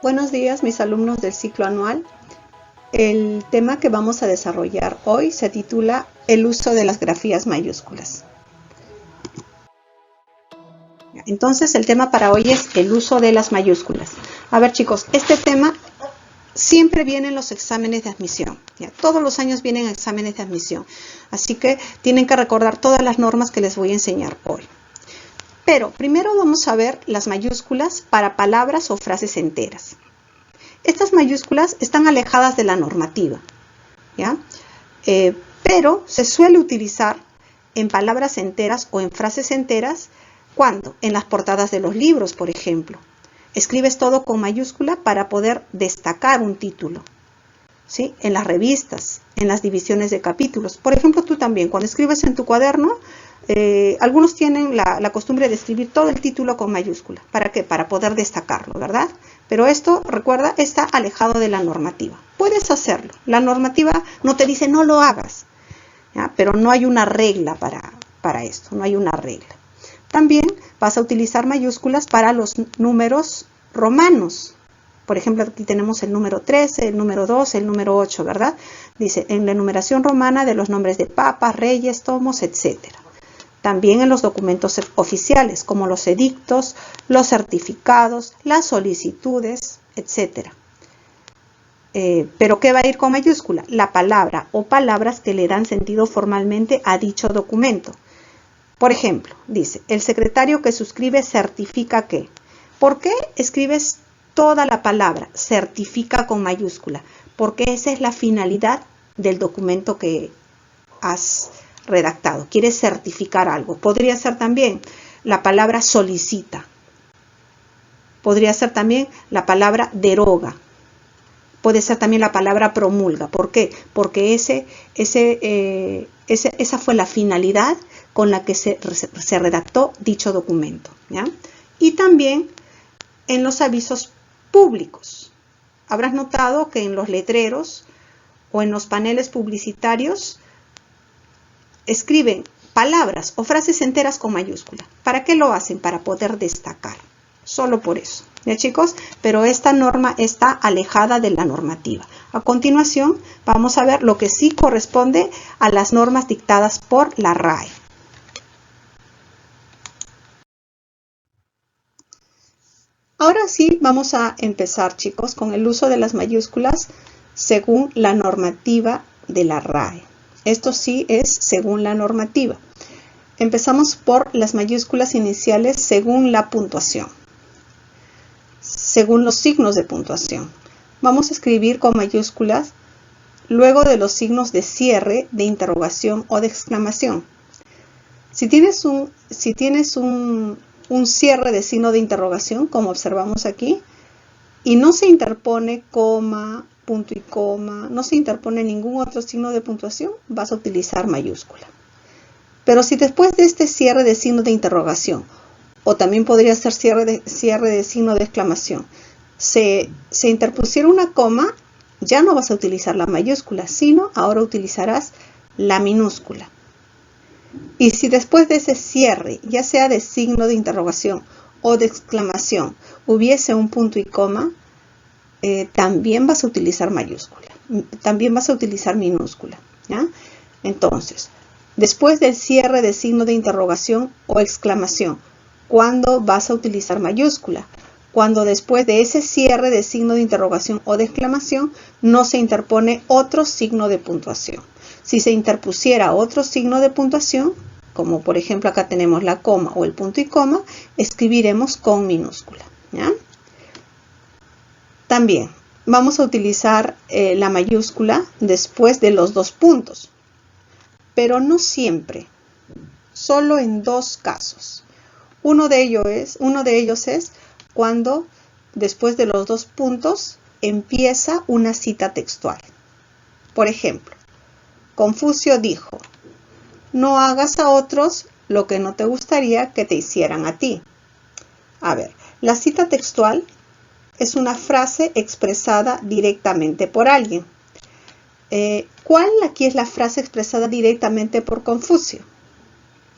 Buenos días, mis alumnos del ciclo anual. El tema que vamos a desarrollar hoy se titula El uso de las grafías mayúsculas. Entonces, el tema para hoy es el uso de las mayúsculas. A ver, chicos, este tema siempre viene en los exámenes de admisión. ¿Ya? Todos los años vienen exámenes de admisión. Así que tienen que recordar todas las normas que les voy a enseñar hoy. Pero primero vamos a ver las mayúsculas para palabras o frases enteras. Estas mayúsculas están alejadas de la normativa, ¿ya? Pero se suele utilizar en palabras enteras o en frases enteras. ¿Cuándo? En las portadas de los libros, por ejemplo. Escribes todo con mayúscula para poder destacar un título, ¿sí? En las revistas, en las divisiones de capítulos. Por ejemplo, tú también, cuando escribes en tu cuaderno, algunos tienen la costumbre de escribir todo el título con mayúscula. ¿Para qué? Para poder destacarlo, ¿verdad? Pero esto, recuerda, está alejado de la normativa. Puedes hacerlo. La normativa no te dice no lo hagas, ¿ya? Pero no hay una regla para esto, no hay una regla. También vas a utilizar mayúsculas para los números romanos. Por ejemplo, aquí tenemos el número 13, el número 2, el número 8, ¿verdad? Dice, en la numeración romana de los nombres de papas, reyes, tomos, etc. También en los documentos oficiales, como los edictos, los certificados, las solicitudes, etc. ¿Pero qué va a ir con mayúscula? La palabra o palabras que le dan sentido formalmente a dicho documento. Por ejemplo, dice, el secretario que suscribe certifica que. ¿Por qué escribes toda la palabra certifica con mayúscula? Porque esa es la finalidad del documento que has redactado. Quieres certificar algo. Podría ser también la palabra solicita. Podría ser también la palabra deroga. Puede ser también la palabra promulga. ¿Por qué? Porque esa fue la finalidad con la que se redactó dicho documento, ¿ya? Y también en los avisos públicos. Habrás notado que en los letreros o en los paneles publicitarios escriben palabras o frases enteras con mayúscula. ¿Para qué lo hacen? Para poder destacar. Solo por eso. ¿Ya, chicos? Pero esta norma está alejada de la normativa. A continuación, vamos a ver lo que sí corresponde a las normas dictadas por la RAE. Ahora sí, vamos a empezar, chicos, con el uso de las mayúsculas según la normativa de la RAE. Esto sí es según la normativa. Empezamos por las mayúsculas iniciales según la puntuación, según los signos de puntuación. Vamos a escribir con mayúsculas luego de los signos de cierre, de interrogación o de exclamación. Si tienes un cierre de signo de interrogación, como observamos aquí, y no se interpone coma, punto y coma, no se interpone ningún otro signo de puntuación, vas a utilizar mayúscula. Pero si después de este cierre de signo de interrogación, o también podría ser cierre de signo de exclamación, se interpusiera una coma, ya no vas a utilizar la mayúscula, sino ahora utilizarás la minúscula. Y si después de ese cierre, ya sea de signo de interrogación o de exclamación, hubiese un punto y coma, también vas a utilizar mayúscula, también vas a utilizar minúscula, ¿ya? Entonces, después del cierre de signo de interrogación o exclamación, ¿cuándo vas a utilizar mayúscula? Cuando después de ese cierre de signo de interrogación o de exclamación no se interpone otro signo de puntuación. Si se interpusiera otro signo de puntuación, como por ejemplo acá tenemos la coma o el punto y coma, escribiremos con minúscula, ¿ya? También vamos a utilizar la mayúscula después de los dos puntos, pero no siempre, solo en dos casos. Uno de ellos es cuando después de los dos puntos empieza una cita textual. Por ejemplo, Confucio dijo, no hagas a otros lo que no te gustaría que te hicieran a ti. A ver, la cita textual es una frase expresada directamente por alguien. ¿Cuál aquí es la frase expresada directamente por Confucio?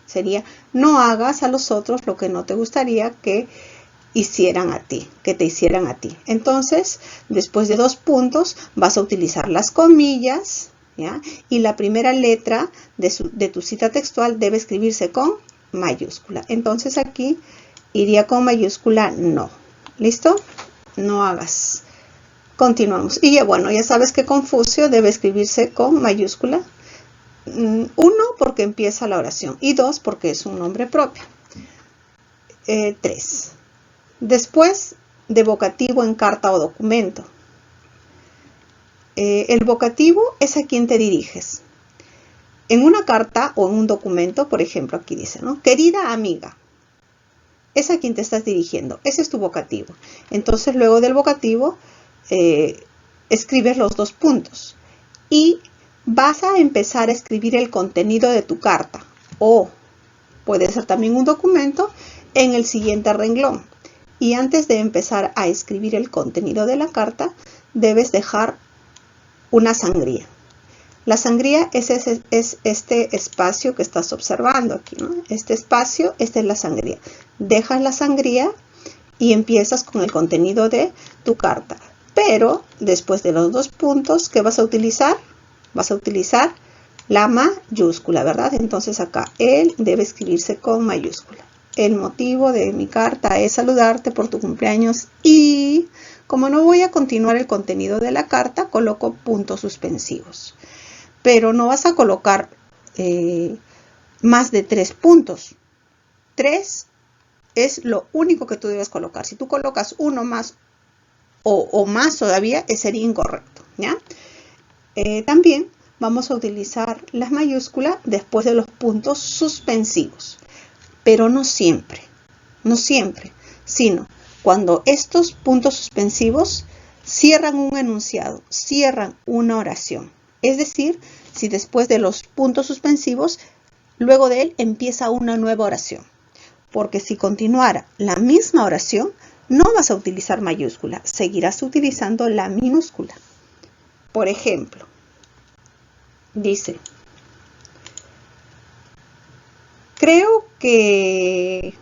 Sería, no hagas a los otros lo que no te gustaría que hicieran a ti, que te hicieran a ti. Entonces, después de 2 puntos, vas a utilizar las comillas, ¿ya? Y la primera letra de tu cita textual debe escribirse con mayúscula. Entonces aquí iría con mayúscula no. ¿Listo? No hagas. Continuamos. Y ya, bueno, ya sabes que Confucio debe escribirse con mayúscula. 1 porque empieza la oración y 2 porque es un nombre propio. 3. Después de vocativo en carta o documento. El vocativo es a quien te diriges. En una carta o en un documento, por ejemplo, aquí dice, ¿no? Querida amiga. Es a quien te estás dirigiendo. Ese es tu vocativo. Entonces, luego del vocativo, escribes los 2 puntos. Y vas a empezar a escribir el contenido de tu carta. O puede ser también un documento en el siguiente renglón. Y antes de empezar a escribir el contenido de la carta, debes dejar una sangría. La sangría es este espacio que estás observando aquí, ¿no? Este espacio, esta es la sangría. Dejas la sangría y empiezas con el contenido de tu carta. Pero después de los 2 puntos, ¿qué vas a utilizar? Vas a utilizar la mayúscula, ¿verdad? Entonces acá, él debe escribirse con mayúscula. El motivo de mi carta es saludarte por tu cumpleaños y, como no voy a continuar el contenido de la carta, coloco puntos suspensivos. Pero no vas a colocar más de 3 puntos. 3 es lo único que tú debes colocar. Si tú colocas 1 más o más todavía, sería incorrecto, ¿ya? También vamos a utilizar las mayúsculas después de los puntos suspensivos. Pero no siempre, sino cuando estos puntos suspensivos cierran un enunciado, cierran una oración. Es decir, si después de los puntos suspensivos, luego de él empieza una nueva oración. Porque si continuara la misma oración, no vas a utilizar mayúscula, seguirás utilizando la minúscula. Por ejemplo, dice, creo que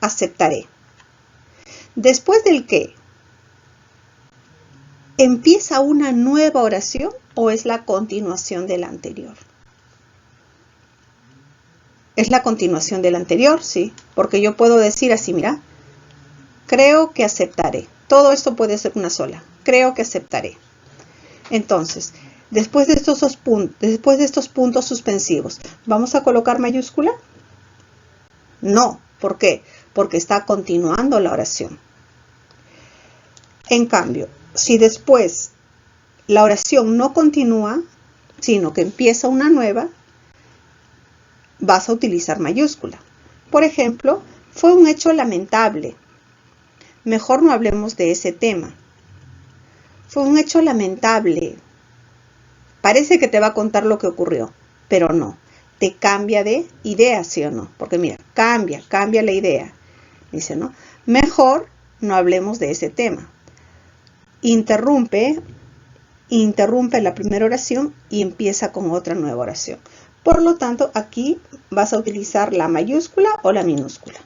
aceptaré. Después del que, ¿empieza una nueva oración o es la continuación de la anterior? Es la continuación de la anterior, sí, porque yo puedo decir así, mira, creo que aceptaré. Todo esto puede ser una sola, creo que aceptaré. Entonces, después de estos puntos suspensivos, ¿vamos a colocar mayúscula? No, ¿por qué? Porque está continuando la oración. En cambio, si después la oración no continúa, sino que empieza una nueva, vas a utilizar mayúscula. Por ejemplo, fue un hecho lamentable. Mejor no hablemos de ese tema. Fue un hecho lamentable. Parece que te va a contar lo que ocurrió, pero no. Te cambia de idea, ¿sí o no? Porque mira, cambia la idea. Dice, ¿no? Mejor no hablemos de ese tema. Interrumpe la primera oración y empieza con otra nueva oración. Por lo tanto, aquí vas a utilizar la mayúscula o la minúscula.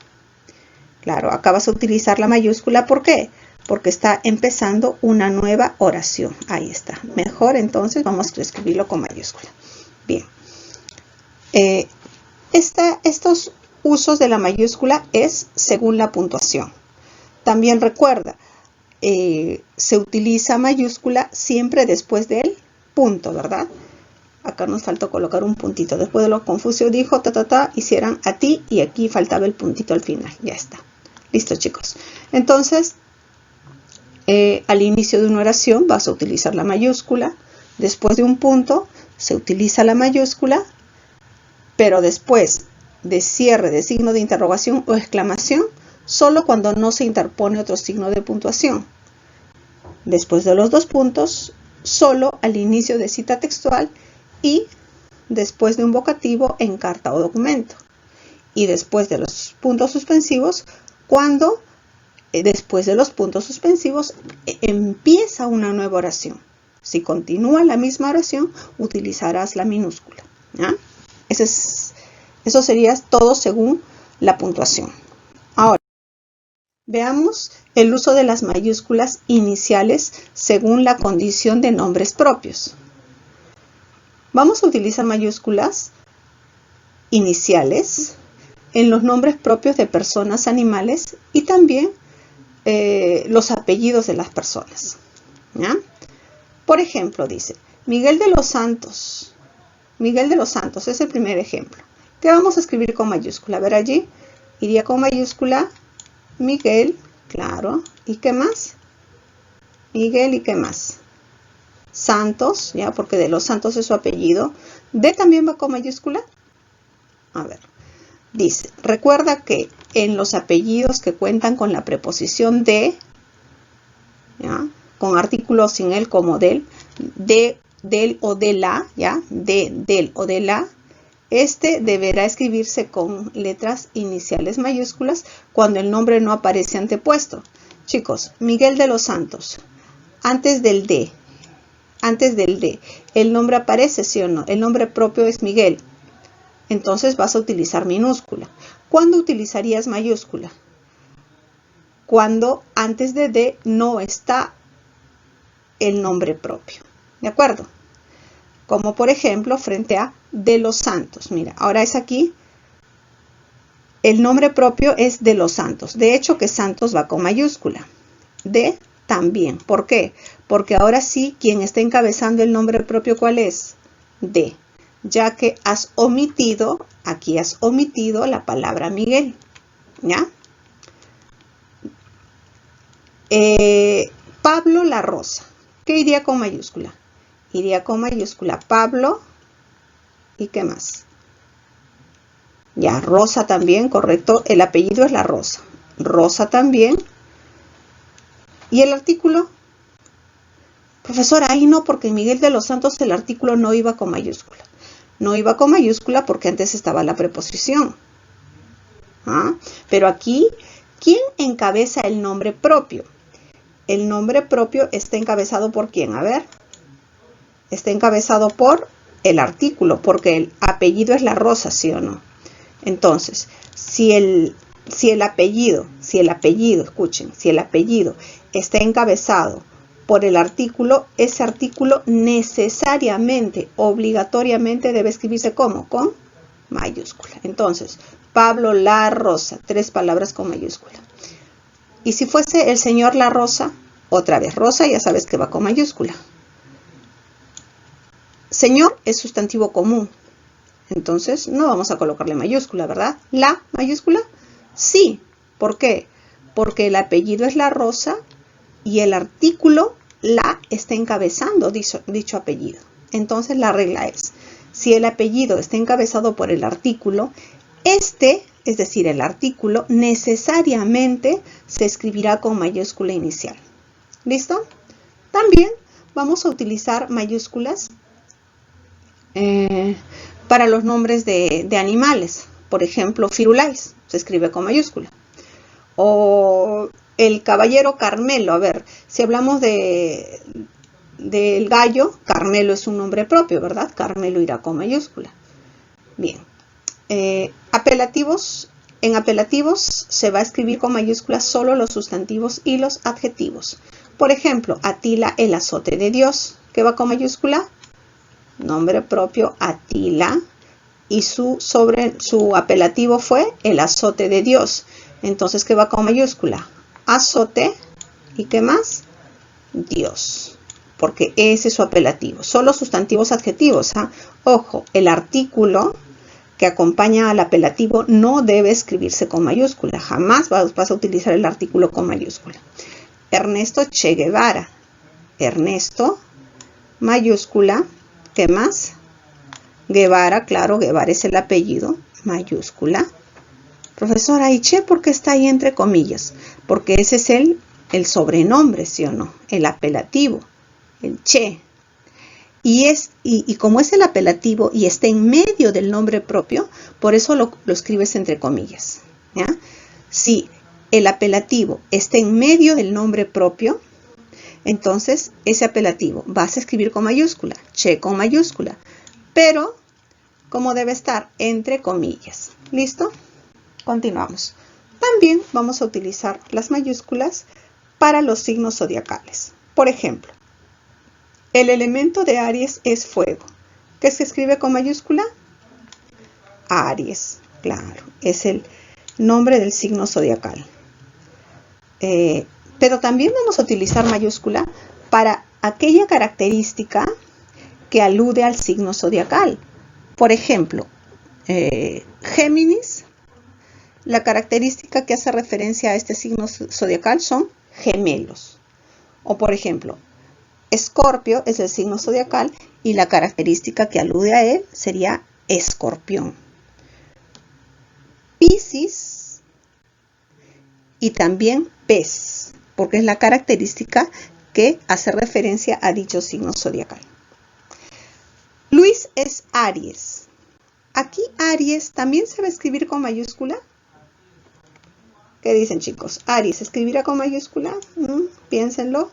Claro, acá vas a utilizar la mayúscula, ¿por qué? Porque está empezando una nueva oración. Ahí está. Mejor entonces vamos a escribirlo con mayúscula. Bien. Estos usos de la mayúscula es según la puntuación. También recuerda, se utiliza mayúscula siempre después del punto, ¿verdad? Acá nos faltó colocar un puntito. Después de lo Confucio dijo, hicieran a ti, y aquí faltaba el puntito al final. Ya está. Listo, chicos. Entonces, al inicio de una oración vas a utilizar la mayúscula. Después de un punto se utiliza la mayúscula, pero después de cierre de signo de interrogación o exclamación, solo cuando no se interpone otro signo de puntuación. Después de los 2 puntos, solo al inicio de cita textual y después de un vocativo en carta o documento. Y después de los puntos suspensivos, cuando después de los puntos suspensivos empieza una nueva oración. Si continúa la misma oración, utilizarás la minúscula, ¿ya? Eso sería todo según la puntuación. Ahora, Veamos el uso de las mayúsculas iniciales según la condición de nombres propios. Vamos a utilizar mayúsculas iniciales en los nombres propios de personas, animales y también los apellidos de las personas, ¿ya? Por ejemplo, dice Miguel de los Santos. Miguel de los Santos es el primer ejemplo. ¿Qué vamos a escribir con mayúscula? A ver allí, iría con mayúscula Miguel, claro. ¿Y qué más? Miguel, ¿y qué más? Santos, ya, porque de los Santos es su apellido. ¿D también va con mayúscula? A ver, dice, recuerda que en los apellidos que cuentan con la preposición de, ¿ya?, con artículos sin él como del o de la, ¿ya? Del o de la, este deberá escribirse con letras iniciales mayúsculas cuando el nombre no aparece antepuesto. Chicos, Miguel de los Santos, antes del D, ¿el nombre aparece, sí o no? El nombre propio es Miguel. Entonces vas a utilizar minúscula. ¿Cuándo utilizarías mayúscula? Cuando antes de D no está el nombre propio. ¿De acuerdo? Como por ejemplo frente a de los Santos. Mira, ahora es aquí. El nombre propio es de los Santos. De hecho que Santos va con mayúscula. De también. ¿Por qué? Porque ahora sí, quien está encabezando el nombre propio, ¿cuál es? De. Ya que has omitido, aquí has omitido la palabra Miguel. ¿Ya? Pablo La Rosa. ¿Qué iría con mayúscula? Iría con mayúscula Pablo. ¿Y qué más? Ya, Rosa también, correcto. El apellido es La Rosa. Rosa también. ¿Y el artículo? Profesora, ahí no, porque en Miguel de los Santos el artículo no iba con mayúscula. No iba con mayúscula porque antes estaba la preposición. ¿Ah? Pero aquí, ¿quién encabeza el nombre propio? El nombre propio está encabezado por ¿quién? A ver. Está encabezado por el artículo, porque el apellido es La Rosa, ¿sí o no? Entonces, si el apellido, escuchen, si el apellido está encabezado por el artículo, ese artículo necesariamente, obligatoriamente debe escribirse ¿cómo? Con mayúscula. Entonces, Pablo La Rosa, 3 palabras con mayúscula. Y si fuese el señor La Rosa, otra vez, Rosa ya sabes que va con mayúscula. Señor es sustantivo común. Entonces, no vamos a colocarle mayúscula, ¿verdad? ¿La mayúscula? Sí. ¿Por qué? Porque el apellido es La Rosa y el artículo la está encabezando dicho apellido. Entonces, la regla es, si el apellido está encabezado por el artículo, es decir, el artículo, necesariamente se escribirá con mayúscula inicial. ¿Listo? También vamos a utilizar mayúsculas para los nombres de animales. Por ejemplo, Firulais se escribe con mayúscula. O el caballero Carmelo. A ver, si hablamos del gallo, Carmelo es un nombre propio, ¿verdad? Carmelo irá con mayúscula. Bien. Apelativos. En apelativos se va a escribir con mayúsculas solo los sustantivos y los adjetivos. Por ejemplo, Atila, el azote de Dios. ¿Qué va con mayúscula? Nombre propio, Atila. Y su apelativo fue el azote de Dios. Entonces, ¿qué va con mayúscula? Azote. ¿Y qué más? Dios. Porque ese es su apelativo. Solo sustantivos adjetivos. ¿Ah? Ojo, el artículo que acompaña al apelativo no debe escribirse con mayúscula. Jamás vas a utilizar el artículo con mayúscula. Ernesto Che Guevara. Ernesto, mayúscula. ¿Qué más? Guevara, claro, Guevara es el apellido, mayúscula. Profesora, ¿y Che por qué está ahí entre comillas? Porque ese es el sobrenombre, ¿sí o no? El apelativo, el Che. Y como es el apelativo y está en medio del nombre propio, por eso lo escribes entre comillas. ¿Ya? Si el apelativo está en medio del nombre propio, entonces ese apelativo vas a escribir con mayúscula, Che con mayúscula. Pero, ¿cómo debe estar? Entre comillas. ¿Listo? Continuamos. También vamos a utilizar las mayúsculas para los signos zodiacales. Por ejemplo, el elemento de Aries es fuego. ¿Qué se escribe con mayúscula? Aries, claro, es el nombre del signo zodiacal. Pero también vamos a utilizar mayúscula para aquella característica que alude al signo zodiacal. Por ejemplo, Géminis, la característica que hace referencia a este signo zodiacal son gemelos. O por ejemplo, Escorpio es el signo zodiacal y la característica que alude a él sería escorpión. Piscis y también pez, porque es la característica que hace referencia a dicho signo zodiacal. Luis es Aries. Aquí Aries también se va a escribir con mayúscula. ¿Qué dicen, chicos? ¿Aries se escribirá con mayúscula? Piénsenlo.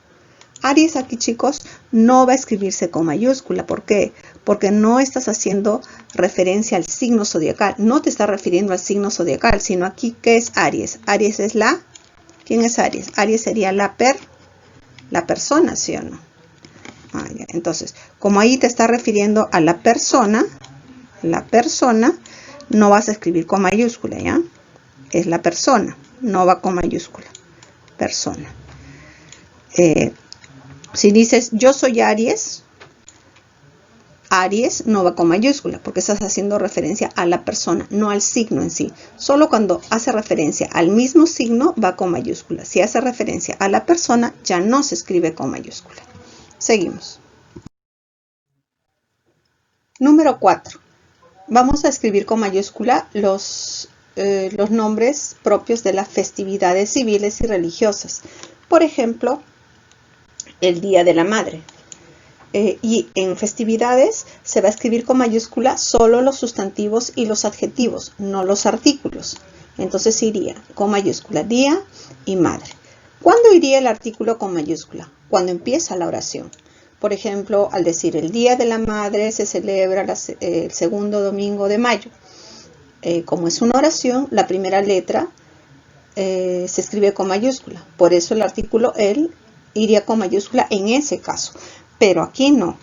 Aries aquí, chicos, no va a escribirse con mayúscula. ¿Por qué? Porque no estás haciendo referencia al signo zodiacal. No te estás refiriendo al signo zodiacal, sino aquí, ¿qué es Aries? Aries es la... ¿Quién es Aries? Aries sería la persona, ¿sí o no? Entonces, como ahí te está refiriendo a la persona, no vas a escribir con mayúscula, ¿ya? Es la persona, no va con mayúscula. Persona. Si dices yo soy Aries, Aries no va con mayúscula porque estás haciendo referencia a la persona, no al signo en sí. Solo cuando hace referencia al mismo signo va con mayúscula. Si hace referencia a la persona, ya no se escribe con mayúscula. Seguimos. Número 4. Vamos a escribir con mayúscula los nombres propios de las festividades civiles y religiosas. Por ejemplo, el Día de la Madre. Y en festividades se va a escribir con mayúscula solo los sustantivos y los adjetivos, no los artículos. Entonces iría con mayúscula día y madre. ¿Cuándo iría el artículo con mayúscula? Cuando empieza la oración. Por ejemplo, al decir el Día de la Madre se celebra el segundo domingo de mayo. Como es una oración, la primera letra se escribe con mayúscula. Por eso el artículo el iría con mayúscula en ese caso. Pero aquí no,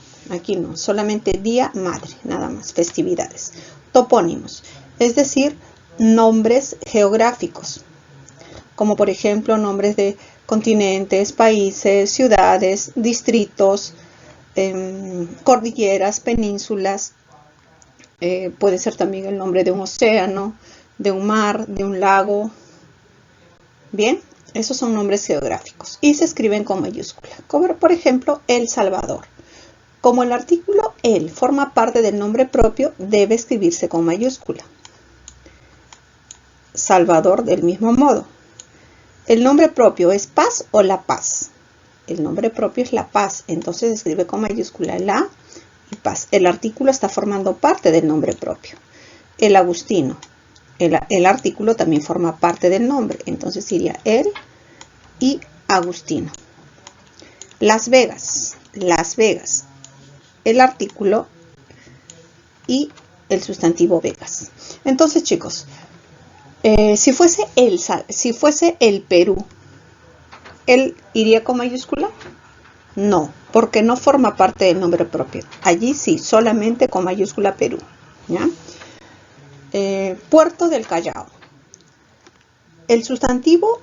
solamente día, madre, nada más, festividades. Topónimos, es decir, nombres geográficos, como por ejemplo nombres de continentes, países, ciudades, distritos, cordilleras, penínsulas. Puede ser también el nombre de un océano, de un mar, de un lago. Bien, esos son nombres geográficos y se escriben con mayúscula. Como por ejemplo, El Salvador. Como el artículo el forma parte del nombre propio, debe escribirse con mayúscula. Salvador del mismo modo. ¿El nombre propio es Paz o La Paz? El nombre propio es La Paz, entonces se escribe con mayúscula la y Paz. El artículo está formando parte del nombre propio. El Agustino. El artículo también forma parte del nombre, entonces iría el y Agustino. Las Vegas, el artículo y el sustantivo Vegas. Entonces, chicos, si fuese el Perú, ¿él iría con mayúscula? No, porque no forma parte del nombre propio. Allí sí, solamente con mayúscula Perú, ¿ya? Puerto del Callao. El sustantivo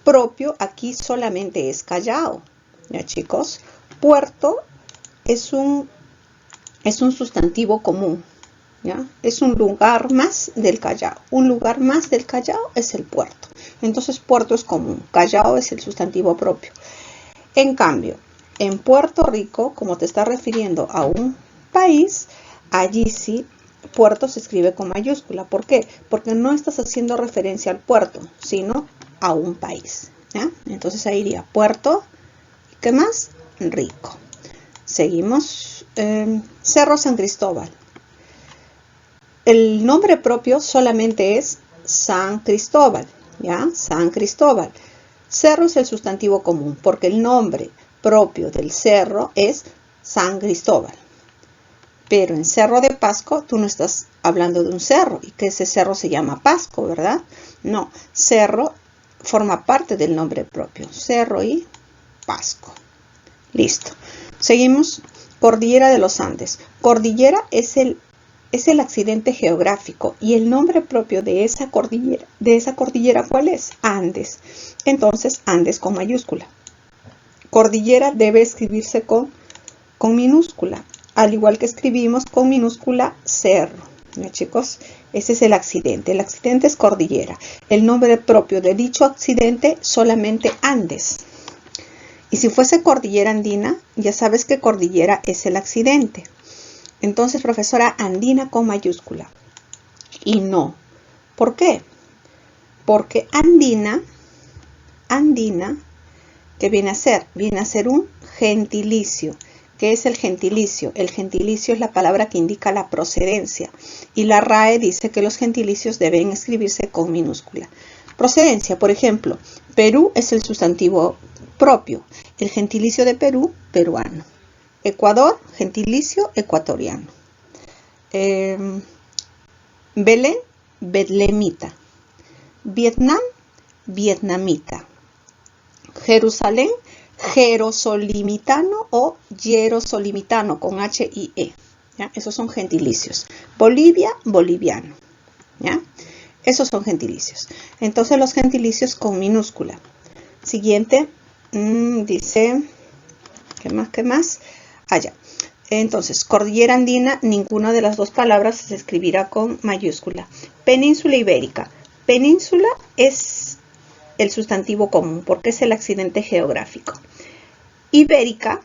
propio aquí solamente es Callao, ¿ya, chicos? Puerto es un sustantivo común, ¿ya? Es un lugar más del Callao. Un lugar más del Callao es el puerto. Entonces, puerto es común. Callao es el sustantivo propio. En cambio, en Puerto Rico, como te está refiriendo a un país, allí sí, puerto se escribe con mayúscula. ¿Por qué? Porque no estás haciendo referencia al puerto, sino a un país, ¿ya? Entonces ahí iría Puerto, ¿qué más? Rico. Seguimos. Cerro San Cristóbal. El nombre propio solamente es San Cristóbal, ¿ya? San Cristóbal. Cerro es el sustantivo común, porque el nombre propio del cerro es San Cristóbal. Pero en Cerro de Pasco tú no estás hablando de un cerro y que ese cerro se llama Pasco, ¿verdad? No, cerro forma parte del nombre propio, cerro y Pasco. Listo. Seguimos. Cordillera de los Andes. Cordillera es el accidente geográfico y el nombre propio de esa cordillera, ¿cuál es? Andes. Entonces, Andes con mayúscula. Cordillera debe escribirse con minúscula, al igual que escribimos con minúscula cerro. ¿No, chicos? Ese es el accidente. El accidente es cordillera. El nombre propio de dicho accidente solamente Andes. Y si fuese cordillera andina, ya sabes que cordillera es el accidente. Entonces, profesora, andina con mayúscula. Y no. ¿Por qué? Porque andina, ¿qué viene a ser? Viene a ser un gentilicio. ¿Qué es el gentilicio? El gentilicio es la palabra que indica la procedencia. Y la RAE dice que los gentilicios deben escribirse con minúscula. Procedencia, por ejemplo, Perú es el sustantivo propio. El gentilicio de Perú, peruano. Ecuador, gentilicio ecuatoriano. Belén, betlemita. Vietnam, vietnamita. Jerusalén, jerosolimitano o hierosolimitano con H-I-E. ¿Ya? Esos son gentilicios. Bolivia, boliviano. ¿Ya? Esos son gentilicios. Entonces los gentilicios con minúscula. Siguiente, dice, ¿qué más? Allá. Entonces, cordillera andina, ninguna de las dos palabras se escribirá con mayúscula. Península ibérica. Península es el sustantivo común porque es el accidente geográfico. Ibérica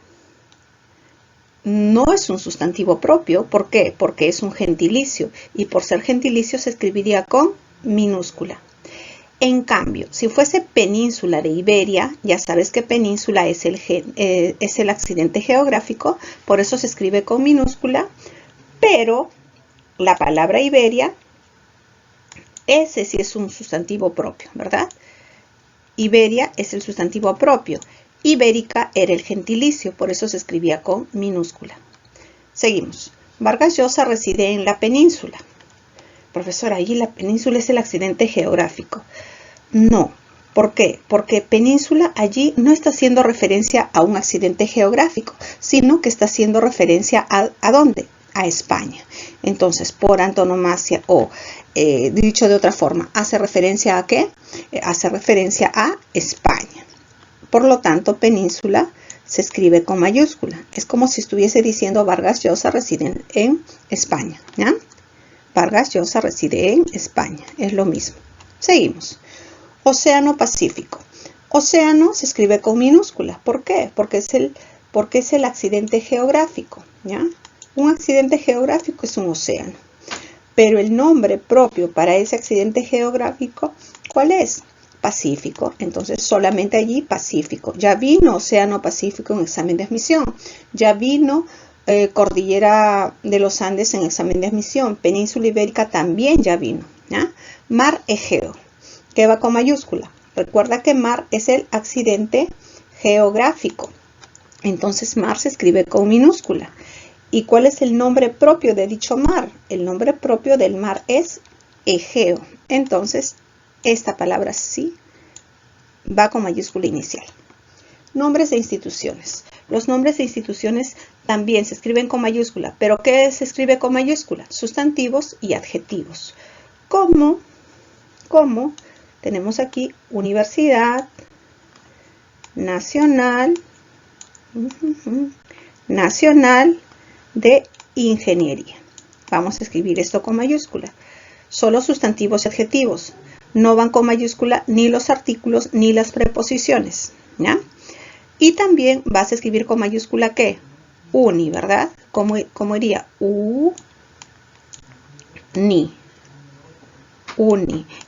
no es un sustantivo propio. ¿Por qué? Porque es un gentilicio y por ser gentilicio se escribiría con minúscula. En cambio, si fuese península de Iberia, ya sabes que península es el accidente geográfico, por eso se escribe con minúscula, pero la palabra Iberia, ese sí es un sustantivo propio, ¿verdad? Iberia es el sustantivo propio. Ibérica era el gentilicio, por eso se escribía con minúscula. Seguimos. Vargas Llosa reside en la península. Profesora, ahí la península es el accidente geográfico. No. ¿Por qué? Porque península allí no está haciendo referencia a un accidente geográfico, sino que está haciendo referencia ¿a dónde? A España. Entonces, por antonomasia o dicho de otra forma, ¿hace referencia a qué? Hace referencia a España. Por lo tanto, península se escribe con mayúscula. Es como si estuviese diciendo Vargas Llosa reside en España. ¿Ya? Vargas Llosa reside en España. Es lo mismo. Seguimos. Océano Pacífico. Océano se escribe con minúscula. ¿Por qué? Porque es el accidente geográfico. ¿Ya? Un accidente geográfico es un océano. Pero el nombre propio para ese accidente geográfico, ¿cuál es? Pacífico. Entonces solamente allí Pacífico. Ya vino Océano Pacífico en examen de admisión. Ya vino Cordillera de los Andes en examen de admisión. Península Ibérica también ya vino. ¿Ya? Mar Egeo, que va con mayúscula. Recuerda que mar es el accidente geográfico. Entonces mar se escribe con minúscula. ¿Y cuál es el nombre propio de dicho mar? El nombre propio del mar es Egeo. Entonces, esta palabra sí va con mayúscula inicial. Nombres de instituciones. Los nombres de instituciones también se escriben con mayúscula. ¿Pero qué se escribe con mayúscula? Sustantivos y adjetivos. Como tenemos aquí Universidad Nacional de Ingeniería. Vamos a escribir esto con mayúscula. Solo sustantivos y adjetivos. No van con mayúscula ni los artículos ni las preposiciones. ¿Ya? Y también vas a escribir con mayúscula ¿qué? Uni, ¿verdad? ¿Cómo iría? Uni.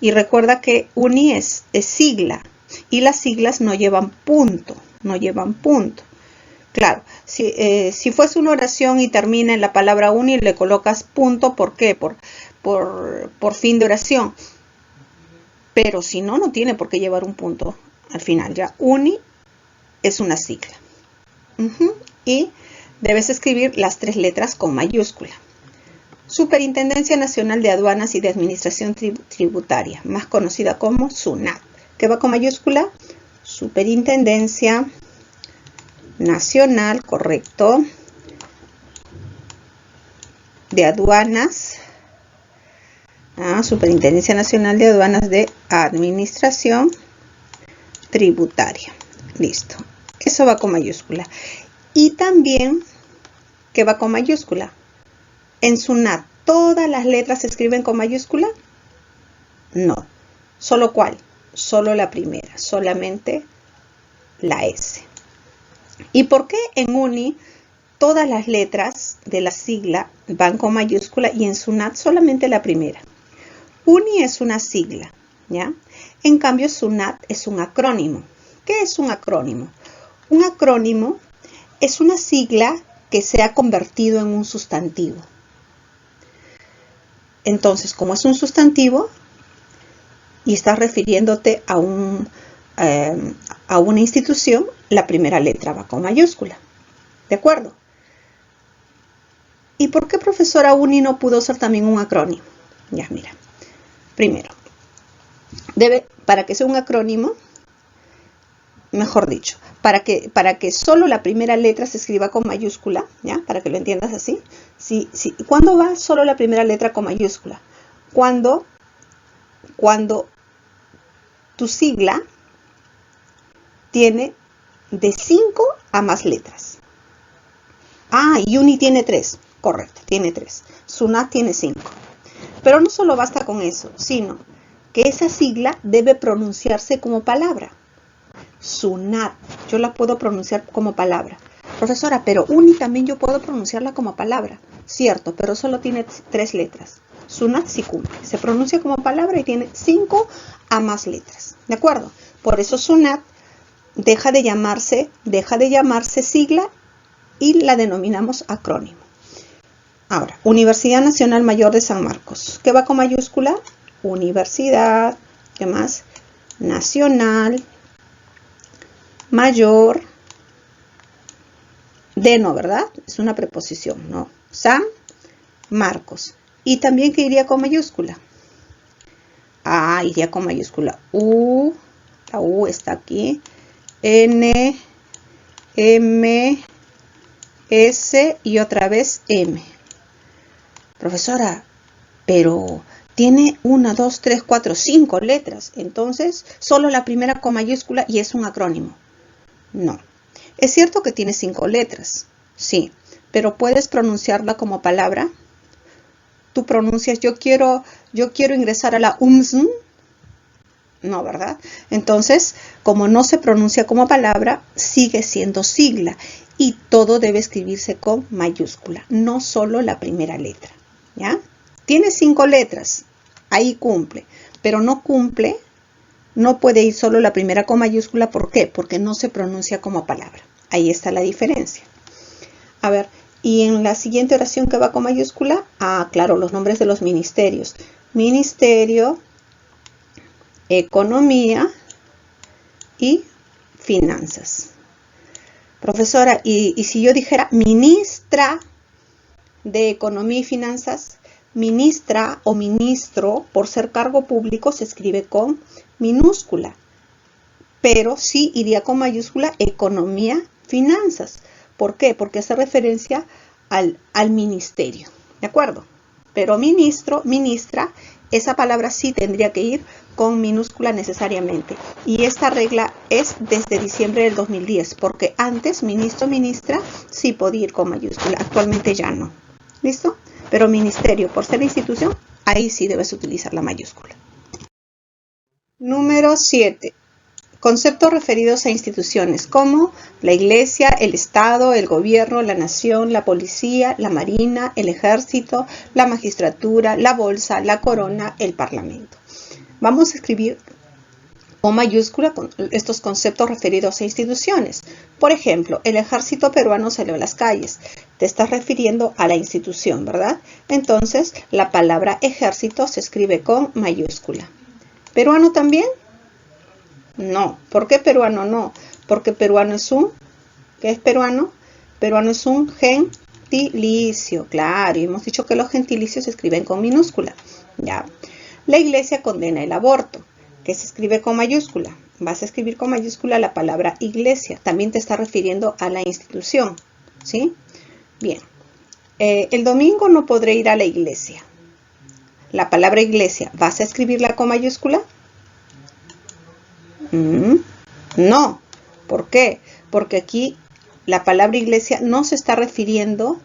Y recuerda que uni es sigla. Y las siglas no llevan punto. Claro, si fuese una oración y termina en la palabra uni, le colocas punto. ¿Por qué? Por fin de oración. Pero si no, no tiene por qué llevar un punto al final. Ya, uni es una sigla. Y debes escribir las 3 letras con mayúscula. Superintendencia Nacional de Aduanas y de Administración Tributaria, más conocida como SUNAT. ¿Qué va con mayúscula? Superintendencia Nacional, correcto, de Aduanas. Superintendencia Nacional de Aduanas de Administración Tributaria. Listo. Eso va con mayúscula. Y también, ¿qué va con mayúscula? En SUNAT, ¿todas las letras se escriben con mayúscula? No. ¿Solo cuál? Solo la primera, solamente la S. ¿Y por qué en UNI todas las letras de la sigla van con mayúscula y en SUNAT solamente la primera? UNI es una sigla, ¿ya? En cambio, SUNAT es un acrónimo. ¿Qué es un acrónimo? Un acrónimo es una sigla que se ha convertido en un sustantivo. Entonces, como es un sustantivo y estás refiriéndote a una institución, la primera letra va con mayúscula. ¿De acuerdo? ¿Y por qué, profesora, UNI no pudo ser también un acrónimo? Ya, mira. Primero, para que sea un acrónimo, mejor dicho, para que solo la primera letra se escriba con mayúscula, ¿ya? Para que lo entiendas así. ¿Cuándo va solo la primera letra con mayúscula? Cuando tu sigla tiene de 5 a más letras. Y UNI tiene 3. Correcto, tiene 3. SUNAT tiene 5. Pero no solo basta con eso, sino que esa sigla debe pronunciarse como palabra. SUNAT, yo la puedo pronunciar como palabra. Profesora, pero UNI también yo puedo pronunciarla como palabra. Cierto, pero solo tiene 3 letras. SUNAT sí cumple. Se pronuncia como palabra y tiene 5 a más letras. ¿De acuerdo? Por eso SUNAT deja de llamarse sigla y la denominamos acrónimo. Ahora, Universidad Nacional Mayor de San Marcos. ¿Qué va con mayúscula? Universidad, ¿qué más? Nacional Mayor de, no, ¿verdad? Es una preposición, ¿no? San Marcos. ¿Y también qué iría con mayúscula? Iría con mayúscula. La U está aquí. N, M, S y otra vez M. Profesora, pero tiene 1, 2, 3, 4, 5 letras. Entonces, solo la primera con mayúscula y es un acrónimo. No. Es cierto que tiene 5 letras, sí, pero puedes pronunciarla como palabra. Tú pronuncias, yo quiero ingresar a la UMSN. No, ¿verdad? Entonces, como no se pronuncia como palabra, sigue siendo sigla y todo debe escribirse con mayúscula, no solo la primera letra, ¿ya? Tiene 5 letras, ahí cumple, pero no cumple, no puede ir solo la primera con mayúscula. ¿Por qué? Porque no se pronuncia como palabra. Ahí está la diferencia. A ver, y en la siguiente oración que va con mayúscula, claro, los nombres de los ministerios. Ministerio, Economía y Finanzas. Profesora, ¿y si yo dijera ministra de Economía y Finanzas? Ministra o ministro, por ser cargo público, se escribe con minúscula, pero sí iría con mayúscula Economía, Finanzas. ¿Por qué? Porque hace referencia al ministerio, ¿de acuerdo? Pero ministro, ministra, esa palabra sí tendría que ir con minúscula necesariamente. Y esta regla es desde diciembre del 2010, porque antes ministro, ministra sí podía ir con mayúscula, actualmente ya no. ¿Listo? Pero ministerio, por ser institución, ahí sí debes utilizar la mayúscula. Número 7. Conceptos referidos a instituciones como la iglesia, el Estado, el gobierno, la nación, la policía, la marina, el ejército, la magistratura, la bolsa, la corona, el parlamento. Vamos a escribir con mayúscula con estos conceptos referidos a instituciones. Por ejemplo, el ejército peruano salió a las calles. Te estás refiriendo a la institución, ¿verdad? Entonces, la palabra ejército se escribe con mayúscula. ¿Peruano también? No. ¿Por qué peruano no? Porque peruano es ¿qué es peruano? Peruano es un gentilicio, claro, y hemos dicho que los gentilicios se escriben con minúscula, ya. La iglesia condena el aborto, que se escribe con mayúscula. Vas a escribir con mayúscula la palabra iglesia, también te está refiriendo a la institución, ¿sí? Bien, el domingo no podré ir a la iglesia. La palabra iglesia, ¿vas a escribirla con mayúscula? No, ¿por qué? Porque aquí la palabra iglesia no se está refiriendo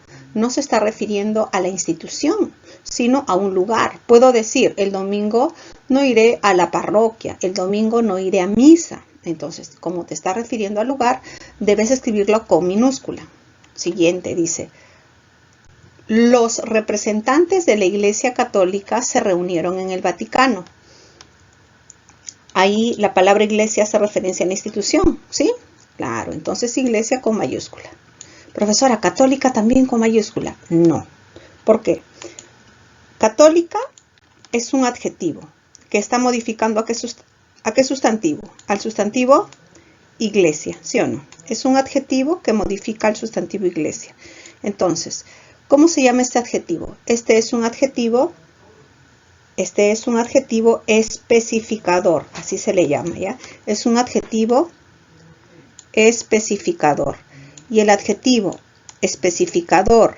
a la institución, sino a un lugar. Puedo decir, el domingo no iré a la parroquia, el domingo no iré a misa. Entonces, como te está refiriendo al lugar, debes escribirlo con minúscula. Siguiente, dice, los representantes de la Iglesia Católica se reunieron en el Vaticano. Ahí la palabra iglesia hace referencia a la institución, ¿sí? Claro, entonces iglesia con mayúscula. Profesora, católica también con mayúscula. No. ¿Por qué? Católica es un adjetivo que está modificando ¿a qué sustantivo? Al sustantivo iglesia, ¿sí o no? Es un adjetivo que modifica al sustantivo iglesia. Entonces, ¿cómo se llama este adjetivo? Este es un adjetivo especificador, así se le llama, ¿ya? Es un adjetivo especificador. Y el adjetivo especificador